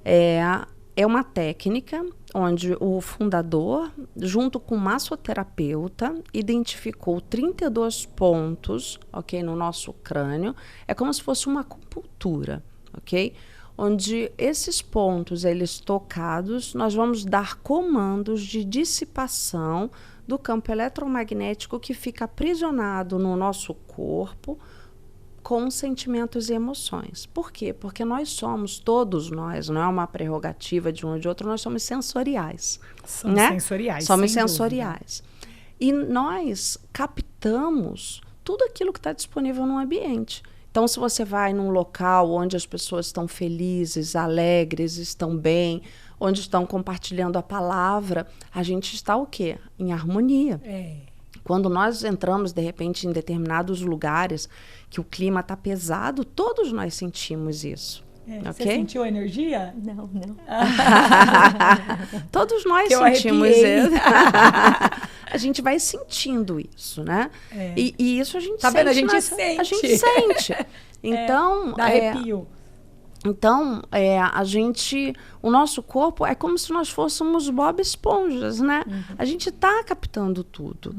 é uma técnica onde o fundador, junto com o massoterapeuta, identificou 32 pontos, ok, no nosso crânio. É como se fosse uma acupuntura, ok? Onde esses pontos, eles tocados, nós vamos dar comandos de dissipação do campo eletromagnético que fica aprisionado no nosso corpo, com sentimentos e emoções. Por quê? Porque nós somos, todos nós, não é uma prerrogativa de um ou de outro, nós somos sensoriais. Somos né? sensoriais. Somos sensoriais. E nós captamos tudo aquilo que está disponível no ambiente. Então, se você vai num local onde as pessoas estão felizes, alegres, estão bem, onde estão compartilhando a palavra, a gente está o quê? Em harmonia. Quando nós entramos, de repente, em determinados lugares que o clima está pesado, todos nós sentimos isso. Okay? Você sentiu a energia? Não. Todos nós sentimos isso. A gente vai sentindo isso, né? E isso a gente tá sente. Vendo? A gente sente. A gente sente. Então, dá arrepio. Então, o nosso corpo é como se nós fôssemos Bob Esponjas, né? A gente está captando tudo.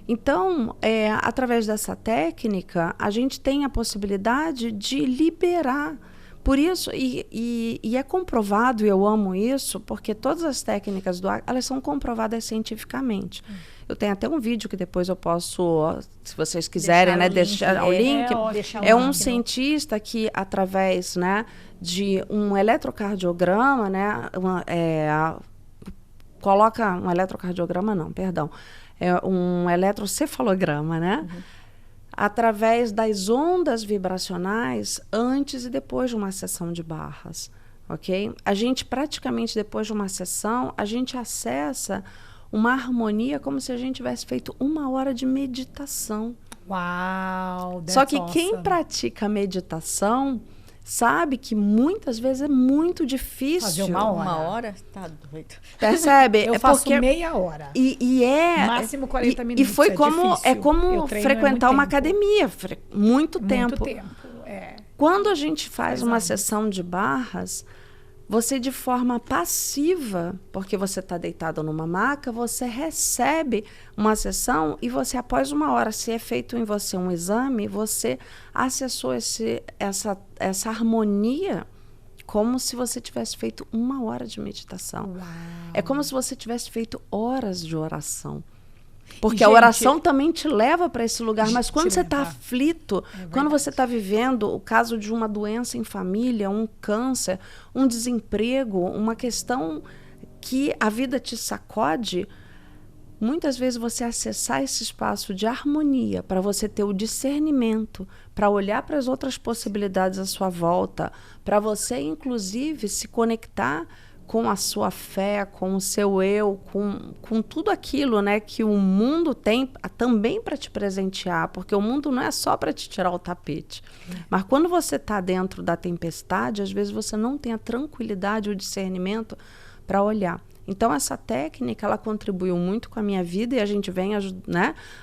Então, através dessa técnica, a gente tem a possibilidade de liberar. Por isso, e é comprovado, e eu amo isso, porque todas as técnicas elas são comprovadas cientificamente. Eu tenho até um vídeo que depois eu posso, se vocês quiserem, deixar o link. É um cientista que, através, né, de um eletrocardiograma, né, coloca um eletrocardiograma, não, perdão, um eletrocefalograma, né, através das ondas vibracionais antes e depois de uma sessão de barras, ok? A gente praticamente depois de uma sessão, a gente acessa uma harmonia como se a gente tivesse feito 1 hora de meditação. Uau! Só que quem pratica meditação sabe que muitas vezes é muito difícil. Fazer 1 hora? 1 hora? Tá doido. Percebe? Eu faço meia hora. Máximo 40 minutos. E foi como frequentar uma academia. Muito tempo. Muito tempo, Quando a gente faz uma sessão de barras, você de forma passiva, porque você está deitado numa maca, você recebe uma sessão e você, após 1 hora, se é feito em você um exame, você acessou essa harmonia como se você tivesse feito 1 hora de meditação. Uau. É como se você tivesse feito horas de oração. Porque E, a gente, oração também te leva para esse lugar. Mas quando te você está leva. aflito, É quando você verdade. está vivendo o caso de uma doença em família, um câncer, um desemprego, uma questão que a vida te sacode, muitas vezes você acessar esse espaço de harmonia para você ter o discernimento, para olhar para as outras possibilidades à sua volta, para você, inclusive, se conectar com a sua fé, com o seu eu, com tudo aquilo, né, que o mundo tem também para te presentear, porque o mundo não é só para te tirar o tapete. Mas quando você está dentro da tempestade, às vezes você não tem a tranquilidade, o discernimento para olhar. Então, essa técnica, ela contribuiu muito com a minha vida e a gente vem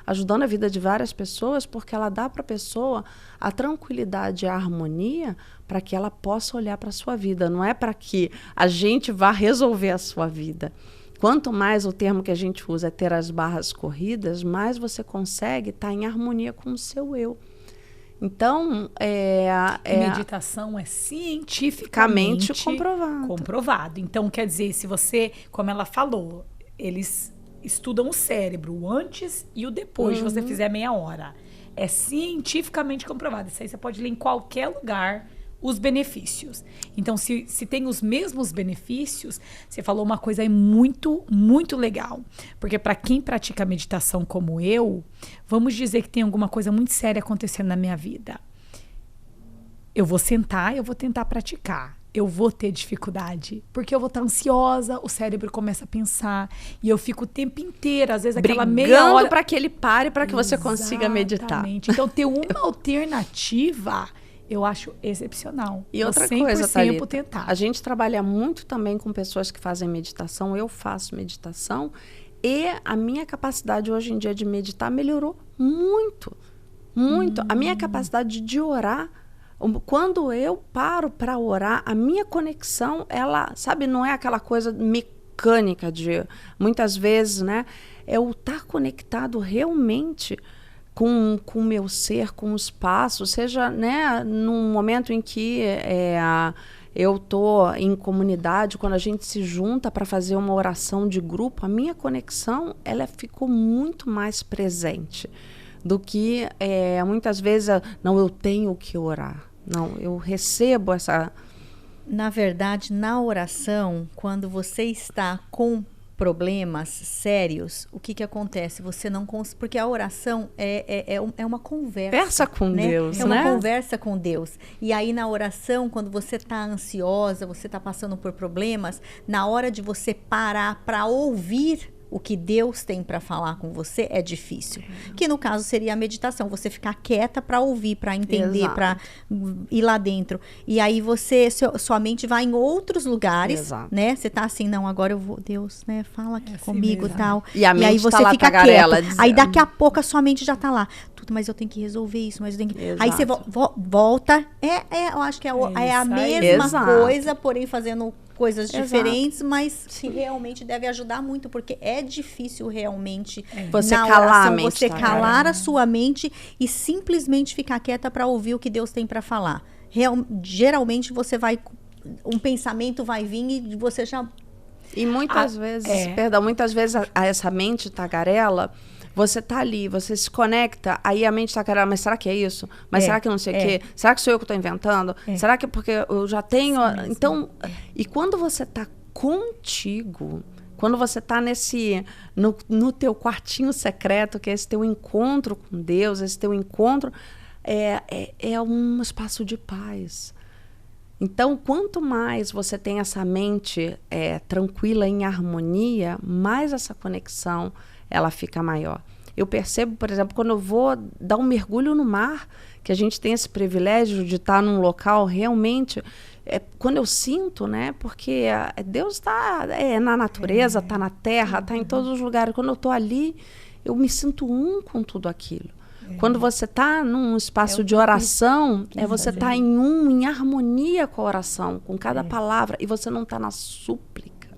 ajudando a vida de várias pessoas, porque ela dá para a pessoa a tranquilidade e a harmonia para que ela possa olhar para a sua vida. Não é para que a gente vá resolver a sua vida. Quanto mais o termo que a gente usa é ter as barras corridas, mais você consegue estar em harmonia com o seu eu. Então, meditação é cientificamente comprovado. Então, quer dizer, se você, como ela falou, eles estudam o cérebro, o antes e o depois de você fizer 30 minutos. É cientificamente comprovado. Isso aí você pode ler em qualquer lugar os benefícios. Então, se tem os mesmos benefícios, você falou uma coisa aí muito, muito legal. Porque para quem pratica meditação como eu, vamos dizer que tem alguma coisa muito séria acontecendo na minha vida. Eu vou sentar, eu vou tentar praticar. Eu vou ter dificuldade, porque eu vou estar ansiosa, o cérebro começa a pensar, e eu fico o tempo inteiro, às vezes aquela meia hora... para que ele pare, para que você consiga meditar. Então, ter uma alternativa... eu acho excepcional. E outra coisa, Thalita, tentar. A gente trabalha muito também com pessoas que fazem meditação. Eu faço meditação e a minha capacidade hoje em dia de meditar melhorou muito, muito. A minha capacidade de orar, quando eu paro para orar, a minha conexão, ela, sabe, não é aquela coisa mecânica de, muitas vezes, né? É o estar conectado realmente com o meu ser, com o espaço, seja, né, num momento em que eu estou em comunidade, quando a gente se junta para fazer uma oração de grupo, a minha conexão ela ficou muito mais presente do que muitas vezes, não, eu tenho que orar. Não, eu recebo essa... Na verdade, na oração, quando você está com problemas sérios, o que acontece? Você não consegue, porque a oração é uma conversa. Conversa com Deus, né? É uma conversa com Deus. E aí na oração, quando você está ansiosa, você está passando por problemas, na hora de você parar para ouvir o que Deus tem para falar com você, é difícil. Que no caso seria a meditação, você ficar quieta para ouvir, para entender, para ir lá dentro. E aí sua mente vai em outros lugares, né? Você tá assim, não, agora eu vou, Deus, né? Fala aqui comigo e tal. E a mente aí você tá lá, fica tagarela, quieto. Aí daqui a pouco a sua mente já tá lá. Tudo, mas eu tenho que resolver isso, mas eu tenho que... Aí você volta. Eu acho que é a mesma coisa, porém fazendo coisas diferentes, mas que realmente deve ajudar muito, porque é difícil realmente você na calar oração, a mente, você calar a sua mente e simplesmente ficar quieta para ouvir o que Deus tem para falar. Geralmente você um pensamento vai vir e você já... E muitas vezes essa mente tagarela, você tá ali, você se conecta, aí a mente tagarela, mas será que é isso? Mas será que não sei o quê? Será que sou eu que estou inventando? Será que é porque eu já tenho... Então, e quando você tá contigo, quando você tá no teu quartinho secreto, que é esse teu encontro com Deus, esse teu encontro, é um espaço de paz. Então, quanto mais você tem essa mente tranquila, em harmonia, mais essa conexão ela fica maior. Eu percebo, por exemplo, quando eu vou dar um mergulho no mar, que a gente tem esse privilégio de estar num local realmente... quando eu sinto, né? Porque Deus está na natureza, está na terra, está em todos os lugares. Quando eu estou ali, eu me sinto com tudo aquilo. Quando você está num espaço de oração, você está em harmonia com a oração, com cada palavra, e você não está na súplica.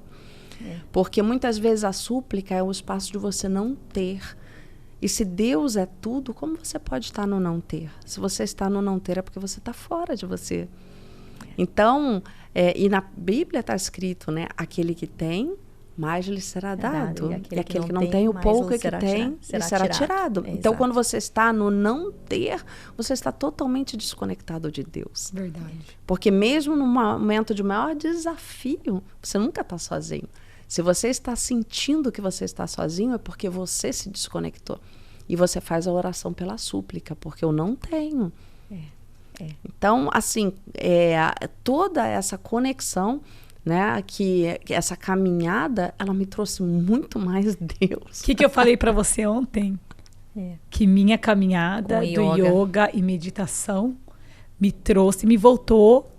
Porque muitas vezes a súplica é o espaço de você não ter. E se Deus é tudo, como você pode estar no não ter? Se você está no não ter, é porque você está fora de você. Então, e na Bíblia está escrito, né? Aquele que tem, mais lhe será dado. E aquele que não tem, o pouco que tem, lhe será tirado. Então, quando você está no não ter, você está totalmente desconectado de Deus. Verdade. Porque mesmo no momento de maior desafio, você nunca está sozinho. Se você está sentindo que você está sozinho, é porque você se desconectou. E você faz a oração pela súplica, porque eu não tenho. Então, assim, toda essa conexão, né, que essa caminhada, ela me trouxe muito mais Deus. O que eu falei para você ontem? Que minha caminhada do yoga e meditação me voltou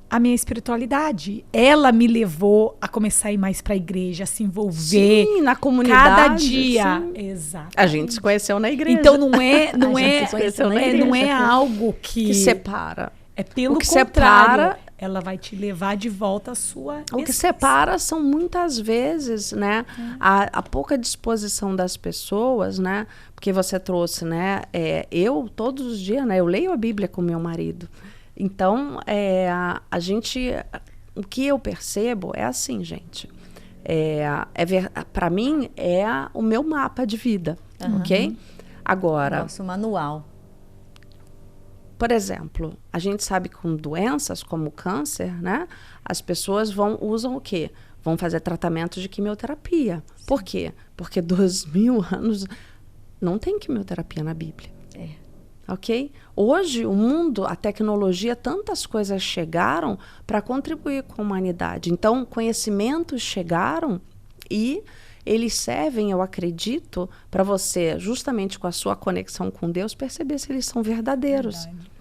a minha espiritualidade. Ela me levou a começar a ir mais para a igreja, a se envolver. Sim, na comunidade. Cada dia. Exato. A gente se conheceu na igreja. Então não é algo que separa. É pelo que contrário. Separa, ela vai te levar de volta à sua O que separa são muitas vezes, né, a pouca disposição das pessoas, né, porque você trouxe, né, eu todos os dias, né, eu leio a Bíblia com meu marido. Então, a gente, o que eu percebo é assim, gente, para mim é o meu mapa de vida, ok? Agora... Nosso manual. Por exemplo, a gente sabe que com doenças como câncer, né, as pessoas usam o quê? Vão fazer tratamento de quimioterapia. Sim. Por quê? Porque 2000 anos não tem quimioterapia na Bíblia. Ok? Hoje, o mundo, a tecnologia, tantas coisas chegaram para contribuir com a humanidade. Então, conhecimentos chegaram e eles servem, eu acredito, para você, justamente com a sua conexão com Deus, perceber se eles são verdadeiros. Verdade.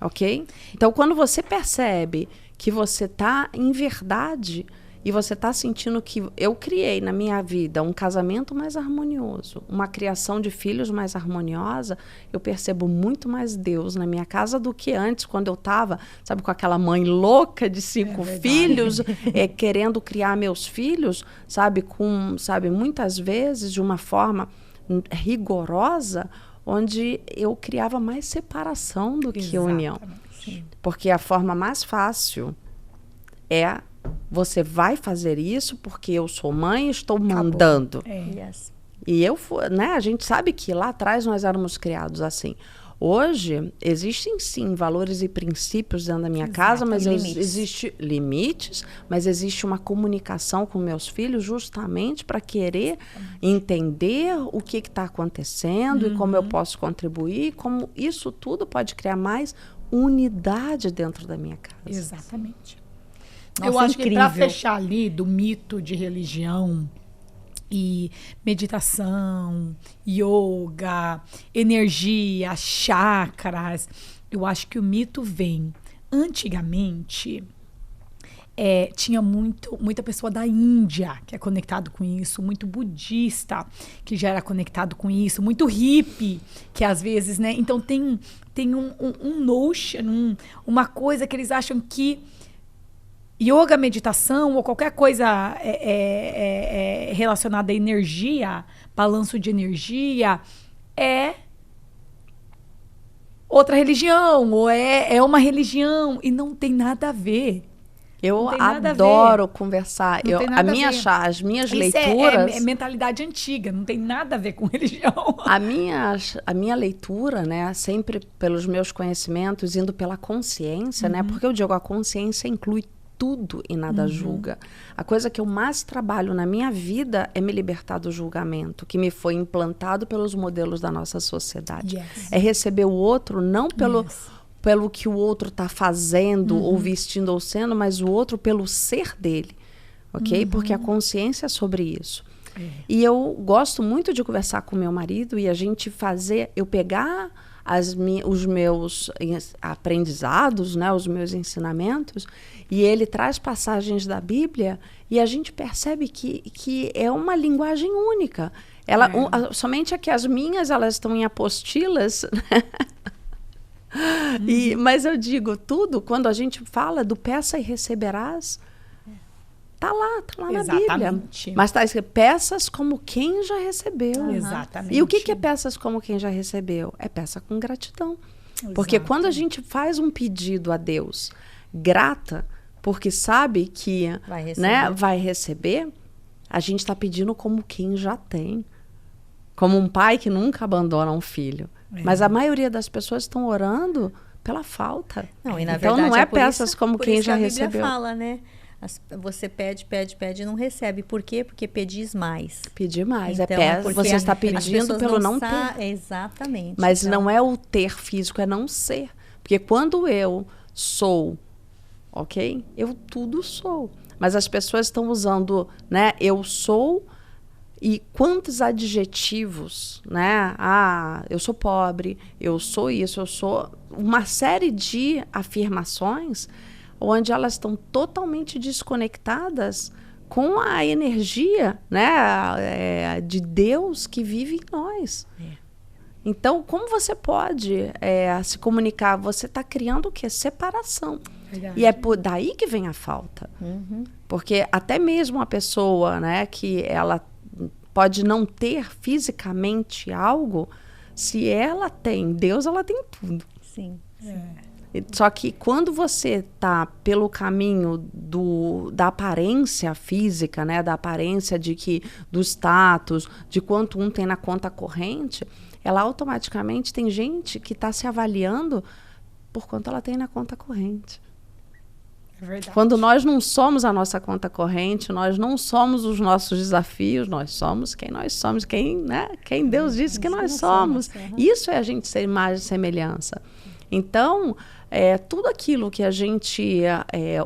Ok? Então, quando você percebe que você está em verdade e você está sentindo que eu criei na minha vida um casamento mais harmonioso, uma criação de filhos mais harmoniosa, eu percebo muito mais Deus na minha casa do que antes, quando eu estava, sabe, com aquela mãe louca de 5 filhos, querendo criar meus filhos, sabe, muitas vezes de uma forma rigorosa, onde eu criava mais separação do que união. Sim. Porque a forma mais fácil você vai fazer isso porque eu sou mãe e estou mandando. E né, a gente sabe que lá atrás nós éramos criados assim. Hoje, existem sim valores e princípios dentro da minha casa, mas existem limites, mas existe uma comunicação com meus filhos justamente para querer entender o que está acontecendo e como eu posso contribuir, como isso tudo pode criar mais unidade dentro da minha casa. Exatamente. Nossa, eu acho que para fechar ali do mito de religião e meditação, yoga, energia, chakras, eu acho que o mito vem. Antigamente, tinha muita pessoa da Índia que é conectado com isso, muito budista que já era conectado com isso, muito hippie que às vezes, né? Então tem um notion, uma coisa que eles acham que yoga, meditação ou qualquer coisa relacionada à energia, balanço de energia, é outra religião, ou é uma religião, e não tem nada a ver. Eu adoro conversar. As minhas leituras... É mentalidade antiga, não tem nada a ver com religião. A minha leitura, né, sempre pelos meus conhecimentos, indo pela consciência, né, porque eu digo, a consciência inclui tudo e nada julga. A coisa que eu mais trabalho na minha vida é me libertar do julgamento, que me foi implantado pelos modelos da nossa sociedade. É receber o outro não pelo que o outro está fazendo ou vestindo ou sendo, mas o outro pelo ser dele, ok? Porque a consciência é sobre isso. E eu gosto muito de conversar com meu marido e a gente eu pegar os meus aprendizados, né, os meus ensinamentos, e ele traz passagens da Bíblia e a gente percebe que é uma linguagem única. Somente é que as minhas, elas estão em apostilas, né? Mas eu digo, tudo, quando a gente fala do peça e receberás, tá lá na Bíblia. Mas está escrito, peças como quem já recebeu. Exatamente. E o que é peças como quem já recebeu? É peça com gratidão. Porque quando a gente faz um pedido a Deus, grata, porque sabe que vai receber, a gente está pedindo como quem já tem. Como um pai que nunca abandona um filho. Mas a maioria das pessoas estão orando pela falta. Não, e na então verdade, não é peças como quem já recebeu. A Bíblia fala, né? Você pede e não recebe. Por quê? Porque pedis mais. Pedir mais. Então, você está pedindo pelo não ter. Exatamente. Mas não é o ter físico, é não ser. Porque quando eu sou, ok? Eu tudo sou. Mas as pessoas estão usando, né? Eu sou... E quantos adjetivos, né? Eu sou pobre, eu sou isso, eu sou... Uma série de afirmações onde elas estão totalmente desconectadas com a energia, né? De Deus que vive em nós. Então, como você pode se comunicar? Você está criando o quê? Separação. Verdade. E é daí que vem a falta. Porque até mesmo a pessoa, né, que ela pode não ter fisicamente algo, se ela tem Deus, ela tem tudo. Sim. Só que quando você está pelo caminho da aparência física, né, da aparência do status, de quanto um tem na conta corrente, ela automaticamente tem gente que está se avaliando por quanto ela tem na conta corrente. É verdade. Quando nós não somos a nossa conta corrente, nós não somos os nossos desafios, nós somos quem nós somos, quem Deus disse que nós somos. Isso é a gente ser imagem e semelhança. Então, tudo aquilo que a gente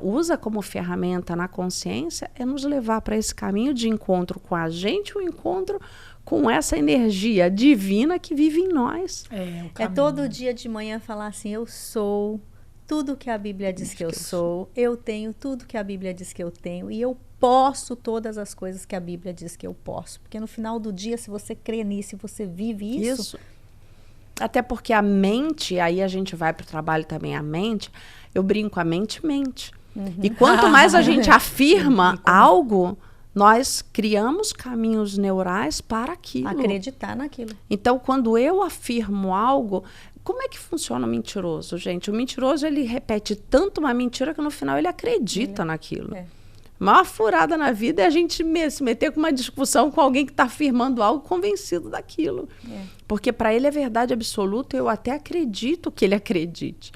usa como ferramenta na consciência é nos levar para esse caminho de encontro com a gente, o encontro com essa energia divina que vive em nós. É todo dia de manhã falar assim, eu sou tudo que a Bíblia diz que eu sou, eu tenho tudo que a Bíblia diz que eu tenho, e eu posso todas as coisas que a Bíblia diz que eu posso. Porque no final do dia, se você crê nisso, se você vive isso... Até porque a mente, aí a gente vai para o trabalho também, a mente, eu brinco, a mente mente. E quanto mais a gente afirma algo, nós criamos caminhos neurais para aquilo. Acreditar naquilo. Então, quando eu afirmo algo... Como é que funciona o mentiroso, gente? O mentiroso, ele repete tanto uma mentira que no final ele acredita naquilo. A maior furada na vida é a gente se meter com uma discussão com alguém que está afirmando algo convencido daquilo. Porque para ele é verdade absoluta, eu até acredito que ele acredite.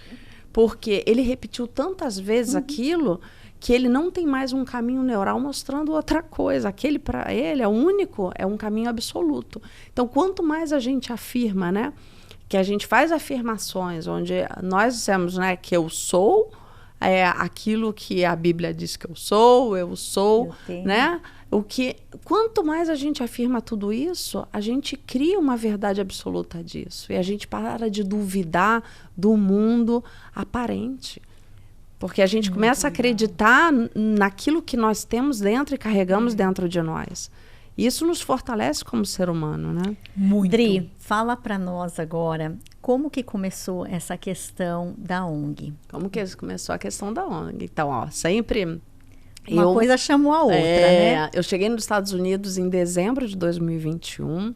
Porque ele repetiu tantas vezes aquilo que ele não tem mais um caminho neural mostrando outra coisa. Aquele, para ele, é único, é um caminho absoluto. Então, quanto mais a gente afirma, né? Que a gente faz afirmações onde nós dizemos, né, que eu sou aquilo que a Bíblia diz que eu sou, né? Quanto mais a gente afirma tudo isso, a gente cria uma verdade absoluta disso. E a gente para de duvidar do mundo aparente. Porque a gente começa a acreditar naquilo que nós temos dentro e carregamos dentro de nós. Isso nos fortalece como ser humano, né? Muito. Dri, fala para nós agora, como que começou essa questão da ONG? Como que começou a questão da ONG? Então, sempre... Uma coisa chamou a outra, né? Eu cheguei nos Estados Unidos em dezembro de 2021.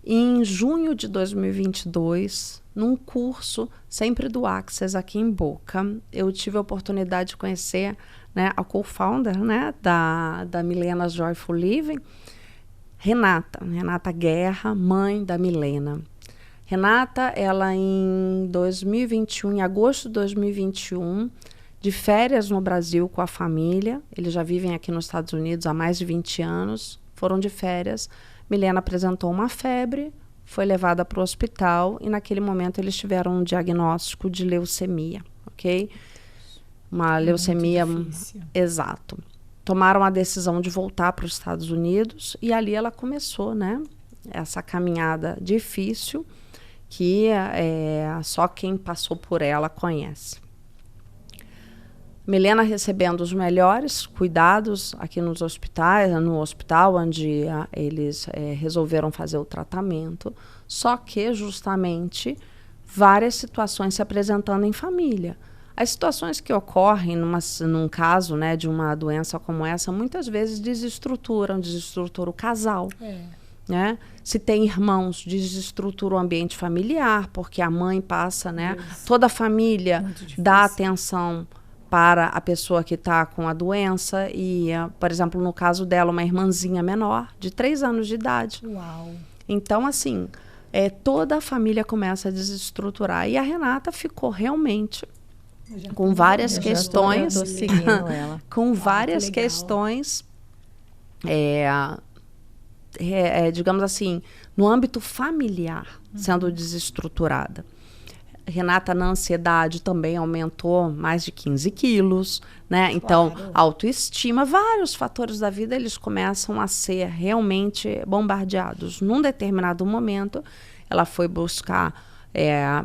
Em junho de 2022, num curso sempre do Access aqui em Boca, eu tive a oportunidade de conhecer, né, a co-founder, né, da Milena Joyful Living, Renata Guerra, mãe da Milena. Renata, ela em 2021, em agosto de 2021, de férias no Brasil com a família, eles já vivem aqui nos Estados Unidos há mais de 20 anos, foram de férias. Milena apresentou uma febre, foi levada para o hospital e naquele momento eles tiveram um diagnóstico de leucemia, ok? Uma leucemia... Exato. Tomaram a decisão de voltar para os Estados Unidos e ali ela começou, né? Essa caminhada difícil que só quem passou por ela conhece. Milena recebendo os melhores cuidados aqui nos hospitais, no hospital onde eles resolveram fazer o tratamento, só que justamente várias situações se apresentando em família. As situações que ocorrem num caso, né, de uma doença como essa, muitas vezes desestrutura o casal. Né? Se tem irmãos, desestrutura o ambiente familiar, porque a mãe passa, né, toda a família dá atenção para a pessoa que está com a doença e, por exemplo, no caso dela, uma irmãzinha menor, de 3 anos de idade. Uau. Então, assim, toda a família começa a desestruturar. E a Renata ficou realmente com várias questões. Eu tô seguindo ela. Com várias questões, digamos assim, no âmbito familiar, sendo desestruturada. Renata, na ansiedade, também aumentou mais de 15 quilos, né? Então, autoestima, vários fatores da vida, eles começam a ser realmente bombardeados. Num determinado momento, ela foi buscar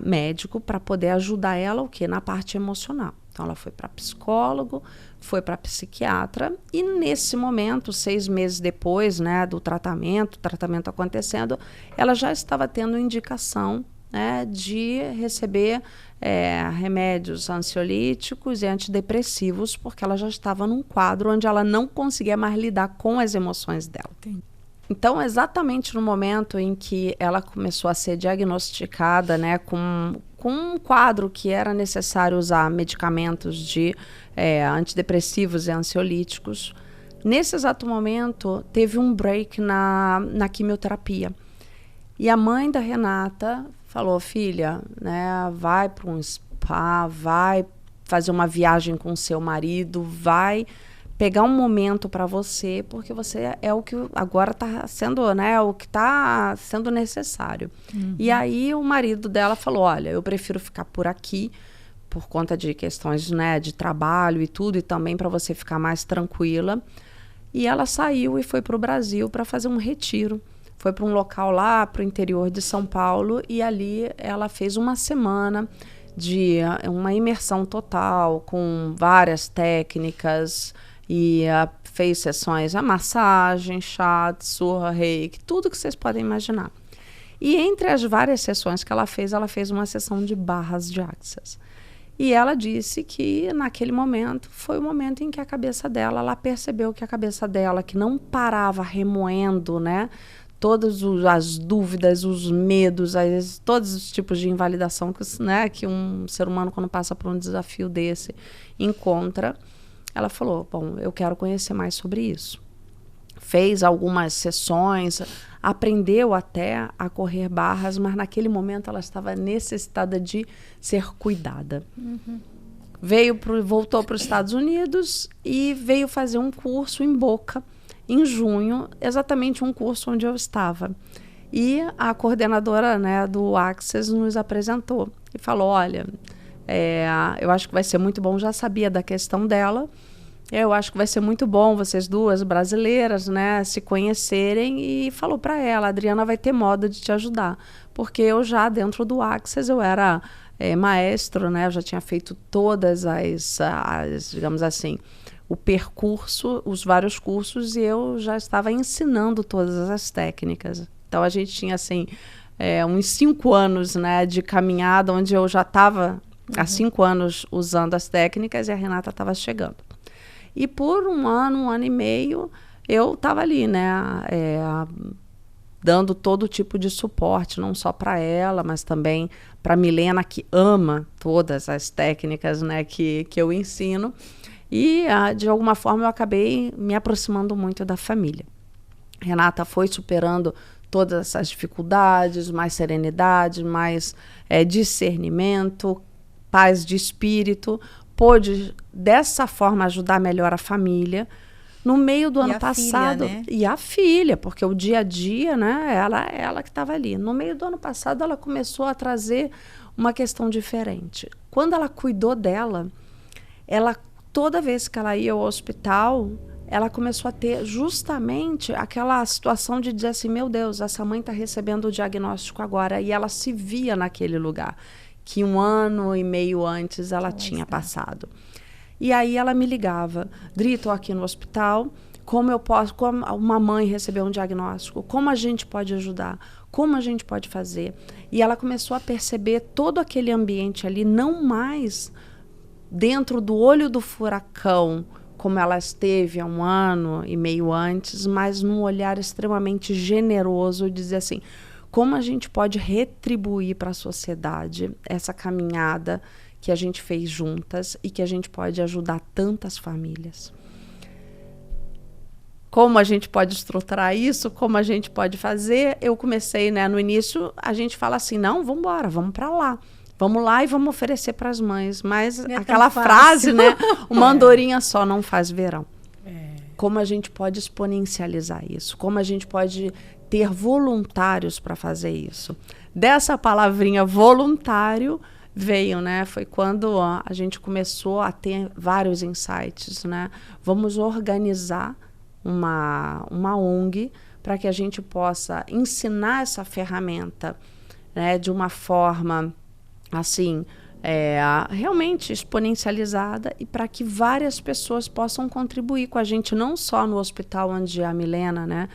médico para poder ajudar ela o quê? Na parte emocional. Então, ela foi para psicólogo, foi para psiquiatra, e nesse momento, 6 meses depois, né, do tratamento acontecendo, ela já estava tendo indicação, né, de receber remédios ansiolíticos e antidepressivos, porque ela já estava num quadro onde ela não conseguia mais lidar com as emoções dela. Entendi. Então, exatamente no momento em que ela começou a ser diagnosticada, né, com um quadro que era necessário usar medicamentos de antidepressivos e ansiolíticos, nesse exato momento teve um break na quimioterapia. E a mãe da Renata falou: filha, né, vai para um spa, vai fazer uma viagem com seu marido, vai pegar um momento para você, porque você é o que agora está sendo, né, o que está sendo necessário. E aí o marido dela falou: olha, eu prefiro ficar por aqui por conta de questões, né, de trabalho e tudo, e também para você ficar mais tranquila. E ela saiu e foi para o Brasil para fazer um retiro. Foi para um local lá, para o interior de São Paulo, e ali ela fez uma semana de uma imersão total, com várias técnicas, e fez sessões, a massagem, chá, surra, reiki, tudo que vocês podem imaginar. E entre as várias sessões que ela fez uma sessão de barras de axis. E ela disse que naquele momento foi o momento em que a cabeça dela, ela percebeu que a cabeça dela, que não parava remoendo, né, todas as dúvidas, os medos, todos os tipos de invalidação que um ser humano, quando passa por um desafio desse, encontra. Ela falou: bom, eu quero conhecer mais sobre isso. Fez algumas sessões, aprendeu até a correr barras, mas naquele momento ela estava necessitada de ser cuidada. Voltou para os Estados Unidos e veio fazer um curso em Boca, em junho, exatamente um curso onde eu estava. E a coordenadora, né, do Access nos apresentou e falou: olha, eu acho que vai ser muito bom, já sabia da questão dela, eu acho que vai ser muito bom vocês duas brasileiras, né, se conhecerem, e falou para ela: a Adriana vai ter modo de te ajudar, porque eu já dentro do Access eu era maestro, né, eu já tinha feito todas as digamos assim, o percurso, os vários cursos, e eu já estava ensinando todas as técnicas. Então a gente tinha assim uns 5 anos, né, de caminhada, onde eu já estava há 5 anos usando as técnicas e a Renata estava chegando. E por um ano e meio, eu estava ali, né, dando todo tipo de suporte, não só para ela, mas também para Milena, que ama todas as técnicas, né, que eu ensino. E, de alguma forma, eu acabei me aproximando muito da família. Renata foi superando todas essas dificuldades, mais serenidade, mais discernimento, paz de espírito, pôde, dessa forma, ajudar melhor a família. No meio do ano passado... Filha, né? E a filha, porque o dia a dia, né, ela que estava ali. No meio do ano passado, ela começou a trazer uma questão diferente. Quando ela cuidou dela, toda vez que ela ia ao hospital, ela começou a ter justamente aquela situação de dizer assim: meu Deus, essa mãe está recebendo o diagnóstico agora. E ela se via naquele lugar, que 1 ano e meio antes ela tinha passado. E aí ela me ligava, Dri, estou aqui no hospital, como uma mãe recebeu um diagnóstico, como a gente pode ajudar, como a gente pode fazer. E ela começou a perceber todo aquele ambiente ali, não mais dentro do olho do furacão, como ela esteve há 1 ano e meio antes, mas num olhar extremamente generoso, dizer assim, como a gente pode retribuir para a sociedade essa caminhada que a gente fez juntas e que a gente pode ajudar tantas famílias. Como a gente pode estruturar isso, como a gente pode fazer. Eu comecei, né, no início, a gente fala assim, não, vamos embora, vamos para lá. Vamos lá e vamos oferecer para as mães. Mas aquela frase, né, uma andorinha só não faz verão. Como a gente pode exponencializar isso? Como a gente pode ter voluntários para fazer isso? Dessa palavrinha voluntário veio, né? Foi quando a gente começou a ter vários insights, né? Vamos organizar uma ONG para que a gente possa ensinar essa ferramenta, né, de uma forma assim, realmente exponencializada e para que várias pessoas possam contribuir com a gente, não só no hospital onde a Milena, né,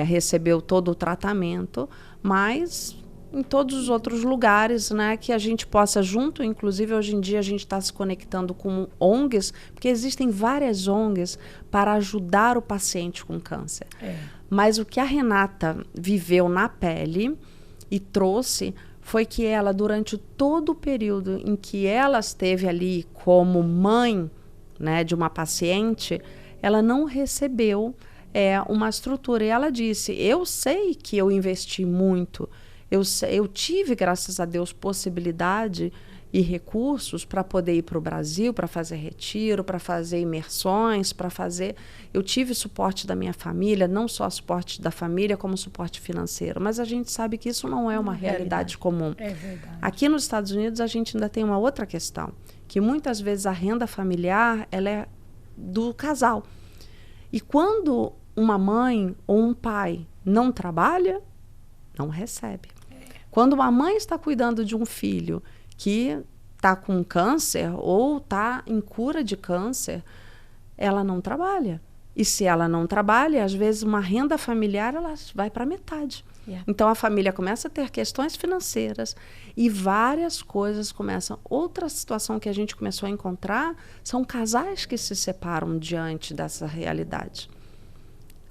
recebeu todo o tratamento, mas em todos os outros lugares, né, que a gente possa junto, inclusive hoje em dia a gente está se conectando com ONGs, porque existem várias ONGs para ajudar o paciente com câncer. Mas o que a Renata viveu na pele e trouxe foi que ela, durante todo o período em que ela esteve ali como mãe, né, de uma paciente, ela não recebeu uma estrutura. E ela disse, eu sei que eu investi muito, eu tive, graças a Deus, possibilidade e recursos para poder ir para o Brasil, para fazer retiro, para fazer imersões, para fazer... Eu tive suporte da minha família, não só suporte da família, como suporte financeiro. Mas a gente sabe que isso não é uma realidade comum. É verdade. Aqui nos Estados Unidos, a gente ainda tem uma outra questão, que muitas vezes a renda familiar, ela é do casal. E quando uma mãe ou um pai não trabalha, não recebe. Quando uma mãe está cuidando de um filho que está com câncer ou está em cura de câncer, ela não trabalha. E se ela não trabalha, às vezes uma renda familiar ela vai para metade. Então a família começa a ter questões financeiras e várias coisas começam. Outra situação que a gente começou a encontrar são casais que se separam diante dessa realidade.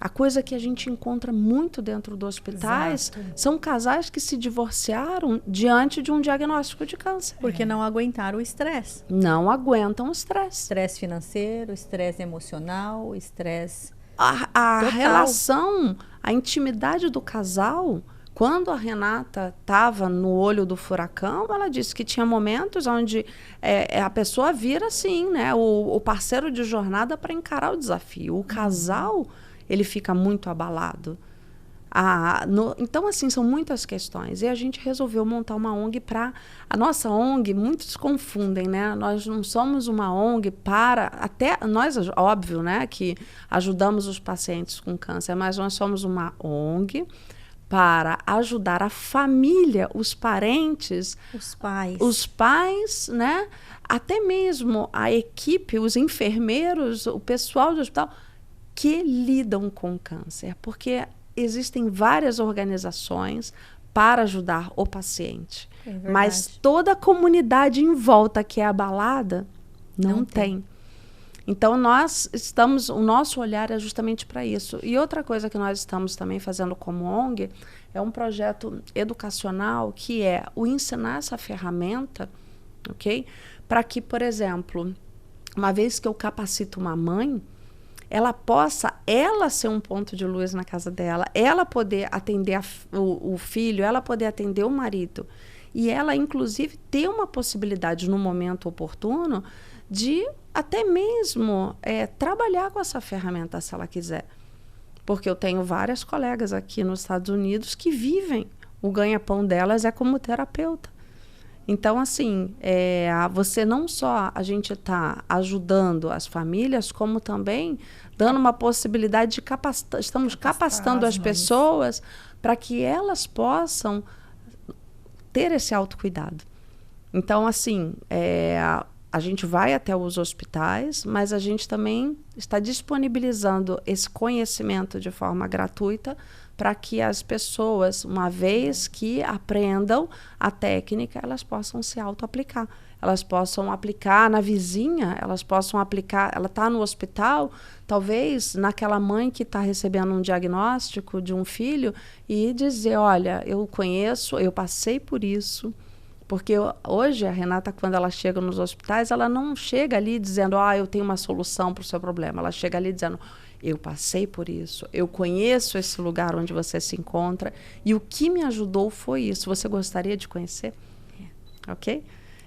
A coisa que a gente encontra muito dentro dos hospitais são casais que se divorciaram diante de um diagnóstico de câncer. Porque não aguentaram o estresse. Não aguentam o estresse. Estresse financeiro, estresse emocional, estresse... A relação, a intimidade do casal, quando a Renata estava no olho do furacão, ela disse que tinha momentos onde a pessoa vira assim, né, o parceiro de jornada para encarar o desafio. O casal... ele fica muito abalado. Então, assim, são muitas questões. E a gente resolveu montar uma ONG para... A nossa ONG, muitos confundem, né? Nós não somos uma ONG para... Até nós, óbvio, né, que ajudamos os pacientes com câncer, mas nós somos uma ONG para ajudar a família, os parentes... Os pais, né? Até mesmo a equipe, os enfermeiros, o pessoal do hospital... que lidam com câncer, porque existem várias organizações para ajudar o paciente, mas toda a comunidade em volta que é abalada não tem. Então o nosso olhar é justamente para isso. E outra coisa que nós estamos também fazendo como ONG é um projeto educacional que é o ensinar essa ferramenta, ok? Para que, por exemplo, uma vez que eu capacito uma mãe, ela possa, ser um ponto de luz na casa dela, ela poder atender o filho, ela poder atender o marido. E ela, inclusive, ter uma possibilidade, no momento oportuno, de até mesmo trabalhar com essa ferramenta, se ela quiser. Porque eu tenho várias colegas aqui nos Estados Unidos que vivem, o ganha-pão delas é como terapeuta. Então, assim, você não só a gente está ajudando as famílias, como também dando uma possibilidade de estamos capacitando as pessoas para que elas possam ter esse autocuidado. Então, assim, a gente vai até os hospitais, mas a gente também está disponibilizando esse conhecimento de forma gratuita para que as pessoas, uma vez que aprendam a técnica, elas possam se auto-aplicar. Elas possam aplicar na vizinha, elas possam aplicar, ela está no hospital, talvez naquela mãe que está recebendo um diagnóstico de um filho e dizer, olha, eu conheço, eu passei por isso. Porque hoje a Renata, quando ela chega nos hospitais, ela não chega ali dizendo, eu tenho uma solução para o seu problema. Ela chega ali dizendo, eu passei por isso, eu conheço esse lugar onde você se encontra e o que me ajudou foi isso. Você gostaria de conhecer? Ok?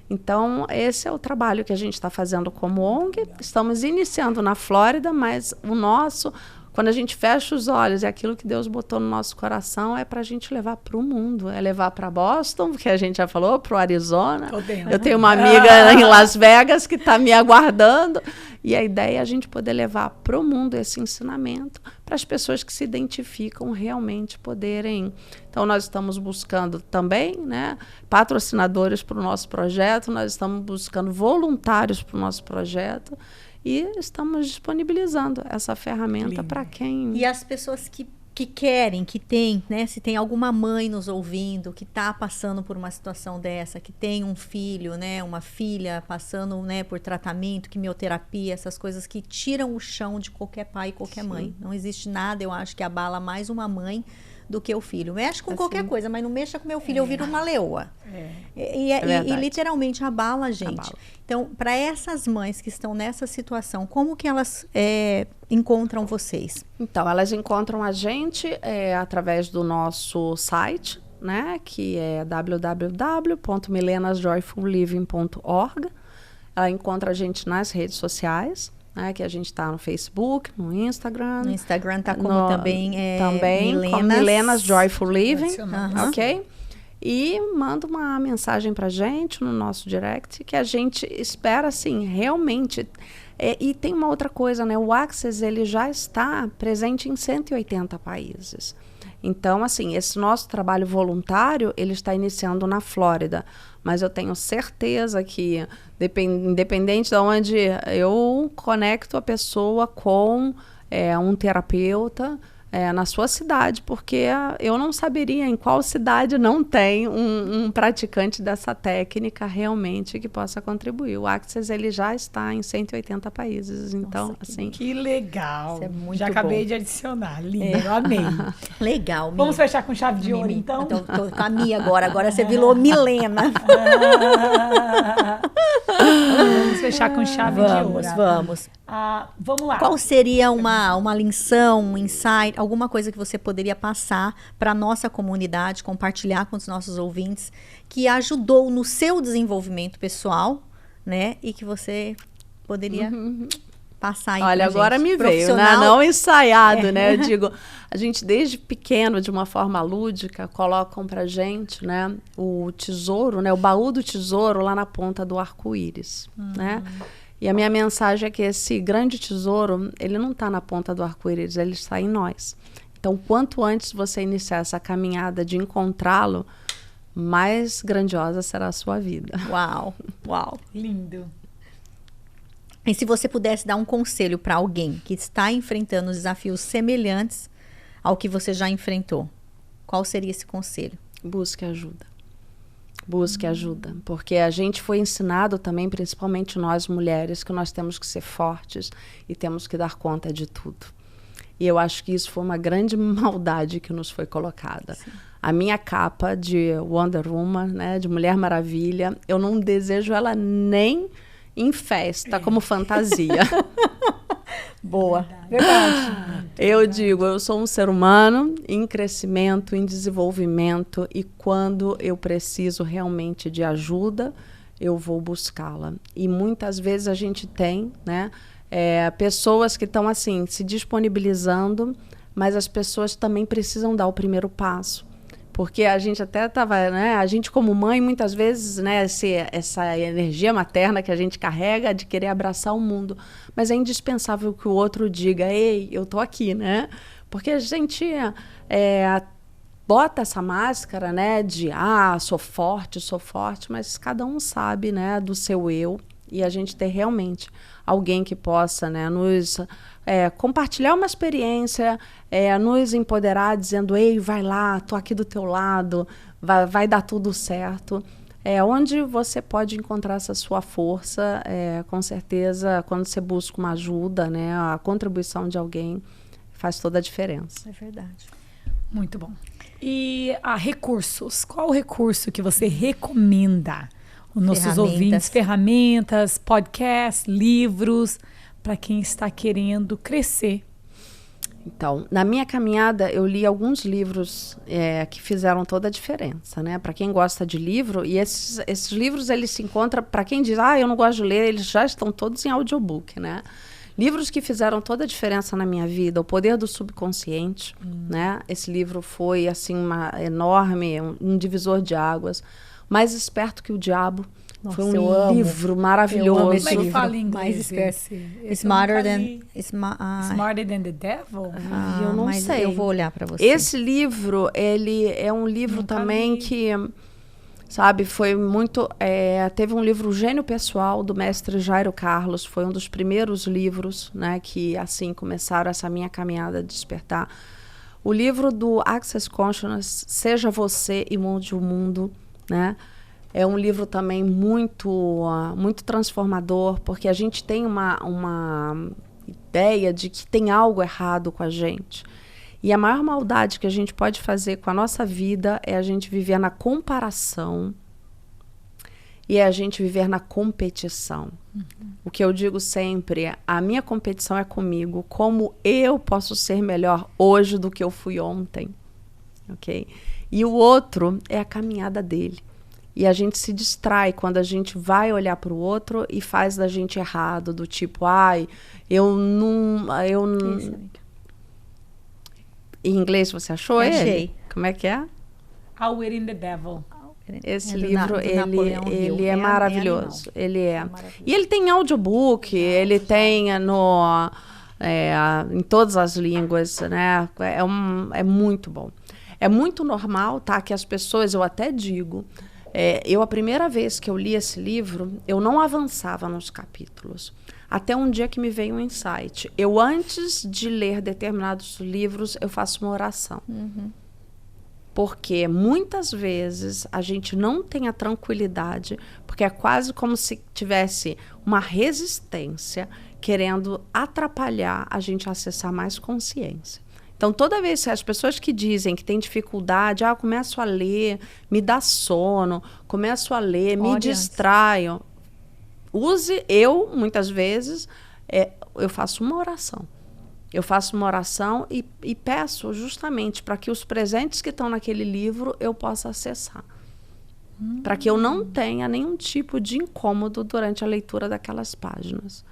Então, esse é o trabalho que a gente está fazendo como ONG. Estamos iniciando na Flórida, mas o nosso, quando a gente fecha os olhos, é aquilo que Deus botou no nosso coração, é para a gente levar para o mundo. É levar para Boston, que a gente já falou, para o Arizona. Eu tenho uma amiga em Las Vegas que está me aguardando. E a ideia é a gente poder levar para o mundo esse ensinamento para as pessoas que se identificam realmente poderem. Então, nós estamos buscando também, né, patrocinadores para o nosso projeto, nós estamos buscando voluntários para o nosso projeto e estamos disponibilizando essa ferramenta para quem... E as pessoas que querem, que tem, né? Se tem alguma mãe nos ouvindo que está passando por uma situação dessa, que tem um filho, né? Uma filha passando, né, por tratamento, quimioterapia, essas coisas que tiram o chão de qualquer pai e qualquer mãe. Não existe nada, eu acho, que abala mais uma mãe do que o filho. Mexe com qualquer coisa, mas não mexa com meu filho, eu viro uma leoa. E literalmente abala a gente. Abala. Então, para essas mães que estão nessa situação, como que elas encontram vocês? Então, elas encontram a gente através do nosso site, né, que é www.milenasjoyfulliving.org. Ela encontra a gente nas redes sociais, né, que a gente está no Facebook, no Instagram. No Instagram está como também como Milenas Joyful Living, ok? E manda uma mensagem para a gente no nosso direct, que a gente espera, assim, realmente... e tem uma outra coisa, né? O Access, ele já está presente em 180 países. Então, assim, esse nosso trabalho voluntário, ele está iniciando na Flórida. Mas eu tenho certeza que, independente de onde eu conecto a pessoa com um terapeuta na sua cidade, porque eu não saberia em qual cidade não tem um praticante dessa técnica realmente que possa contribuir. O Access, ele já está em 180 países, então, nossa, assim... Que legal! Isso é muito já acabei de adicionar, lindo, eu amei. Legal, Mimi. Vamos fechar com chave de ouro, então? Tô com a Mia agora você virou Milena. Vamos fechar com chave de ouro. Vamos. Vamos lá. Qual seria uma lição, um insight, alguma coisa que você poderia passar para a nossa comunidade, compartilhar com os nossos ouvintes, que ajudou no seu desenvolvimento pessoal, né? E que você poderia passar aí. Olha, agora me veio, né? Não ensaiado, né? Eu digo, a gente desde pequeno, de uma forma lúdica, colocam pra gente, né, o tesouro, né, o baú do tesouro lá na ponta do arco-íris, né? E a minha mensagem é que esse grande tesouro, ele não está na ponta do arco-íris, ele está em nós. Então, quanto antes você iniciar essa caminhada de encontrá-lo, mais grandiosa será a sua vida. Uau, uau. Lindo. E se você pudesse dar um conselho para alguém que está enfrentando desafios semelhantes ao que você já enfrentou, qual seria esse conselho? Busque ajuda. Busque ajuda, porque a gente foi ensinado também, principalmente nós mulheres, que nós temos que ser fortes e temos que dar conta de tudo. E eu acho que isso foi uma grande maldade que nos foi colocada. Sim. A minha capa de Wonder Woman, né, de Mulher Maravilha, eu não desejo ela nem em festa, como fantasia. Boa. Verdade. Eu digo, eu sou um ser humano em crescimento, em desenvolvimento, e quando eu preciso realmente de ajuda, eu vou buscá-la. E muitas vezes a gente tem, né, pessoas que estão assim, se disponibilizando, mas as pessoas também precisam dar o primeiro passo. Porque a gente até estava, né, a gente como mãe, muitas vezes, né, essa energia materna que a gente carrega de querer abraçar o mundo. Mas é indispensável que o outro diga, ei, eu tô aqui, né? Porque a gente bota essa máscara, né, de, sou forte, mas cada um sabe, né, do seu eu. e a gente ter realmente alguém que possa, né, nos compartilhar uma experiência, nos empoderar, dizendo, ei, vai lá, tô aqui do teu lado, vai dar tudo certo. Onde você pode encontrar essa sua força, com certeza, quando você busca uma ajuda, né, a contribuição de alguém faz toda a diferença. É verdade. Muito bom. E recursos. Qual o recurso que você recomenda aos nossos ouvintes? Ferramentas, podcasts, livros, para quem está querendo crescer. Então, na minha caminhada, eu li alguns livros que fizeram toda a diferença, né? Para quem gosta de livro, e esses livros, eles se encontram, para quem diz, eu não gosto de ler, eles já estão todos em audiobook, né? Livros que fizeram toda a diferença na minha vida, O Poder do Subconsciente, né? Esse livro foi, assim, um divisor de águas. Mais Esperto que o Diabo. Nossa, foi um livro maravilhoso. Como é que fala em inglês? Mais esperto. Smarter than the Devil? Eu não sei. Eu vou olhar para você. Esse livro, ele é um livro também que, sabe, foi muito... teve um livro, O Gênio Pessoal, do mestre Jairo Carlos. Foi um dos primeiros livros, né, que, assim, começaram essa minha caminhada de despertar. O livro do Access Consciousness, Seja Você e Mude o Mundo, né? É um livro também muito transformador, porque a gente tem uma ideia de que tem algo errado com a gente. E a maior maldade que a gente pode fazer com a nossa vida é a gente viver na comparação e a gente viver na competição. O que eu digo sempre, a minha competição é comigo, como eu posso ser melhor hoje do que eu fui ontem. Okay? E o outro é a caminhada dele. E a gente se distrai quando a gente vai olhar para o outro e faz da gente errado, do tipo, eu não... Em inglês você achou ele? Achei. Como é que é? Outwitting the Devil. Esse livro, ele é maravilhoso. Ele é. E ele tem audiobook, ele tem em todas as línguas, né? É muito bom. É muito normal, tá? Que as pessoas, eu até digo... a primeira vez que eu li esse livro, eu não avançava nos capítulos. Até um dia que me veio um insight. Antes de ler determinados livros, eu faço uma oração. Porque muitas vezes a gente não tem a tranquilidade, porque é quase como se tivesse uma resistência querendo atrapalhar a gente a acessar mais consciência. Então, toda vez que as pessoas que dizem que têm dificuldade, eu começo a ler, me dá sono, começo a ler, me distraio. Muitas vezes, eu faço uma oração. Eu faço uma oração e peço justamente para que os presentes que estão naquele livro eu possa acessar. Para que eu não tenha nenhum tipo de incômodo durante a leitura daquelas páginas.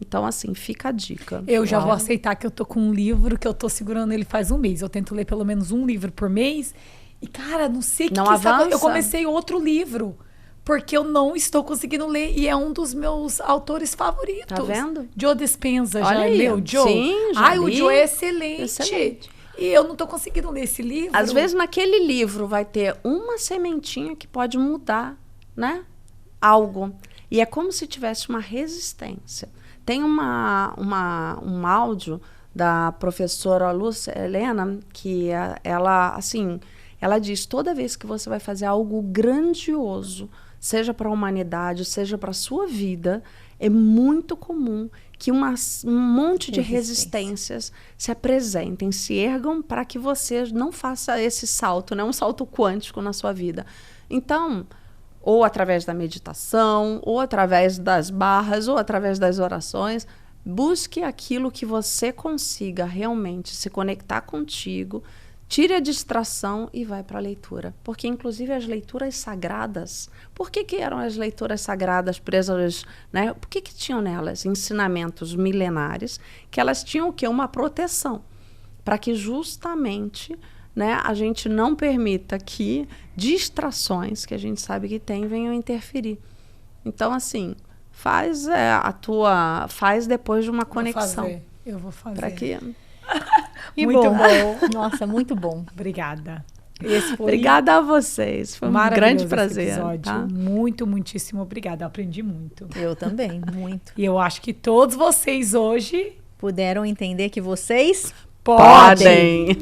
Então, assim, fica a dica. Eu já vou aceitar que eu tô com um livro que eu tô segurando ele faz um mês. Eu tento ler pelo menos um livro por mês. E, cara, não sei o que avança. Eu comecei outro livro. Porque eu não estou conseguindo ler. E é um dos meus autores favoritos. Tá vendo? Joe Dispenza. Olha já aí. Leu, Joe? Sim, já li. O Joe é excelente. E eu não tô conseguindo ler esse livro. Às vezes, naquele livro vai ter uma sementinha que pode mudar, né? Algo. E é como se tivesse uma resistência. Tem um áudio da professora Lúcia Helena, que ela diz, toda vez que você vai fazer algo grandioso, seja para a humanidade, seja para a sua vida, é muito comum que um monte de resistências se apresentem, se ergam para que você não faça esse salto, né? Um salto quântico na sua vida. Então... ou através da meditação, ou através das barras, ou através das orações, busque aquilo que você consiga realmente se conectar contigo, tire a distração e vai para a leitura. Porque, inclusive, as leituras sagradas, por que eram as leituras sagradas presas, né? Por que tinham nelas ensinamentos milenares, que elas tinham o quê? Uma proteção, para que justamente... né, a gente não permita que distrações que a gente sabe que tem venham interferir. Então, assim, faz depois de uma conexão. Eu vou fazer. Para quê? Muito bom. Nossa, muito bom. Obrigada. Esse foi Obrigada a vocês. Foi um grande prazer. Episódio. Tá? Muito, muitíssimo obrigada. Eu aprendi muito. Eu também, muito. E eu acho que todos vocês hoje Puderam entender que vocês Podem.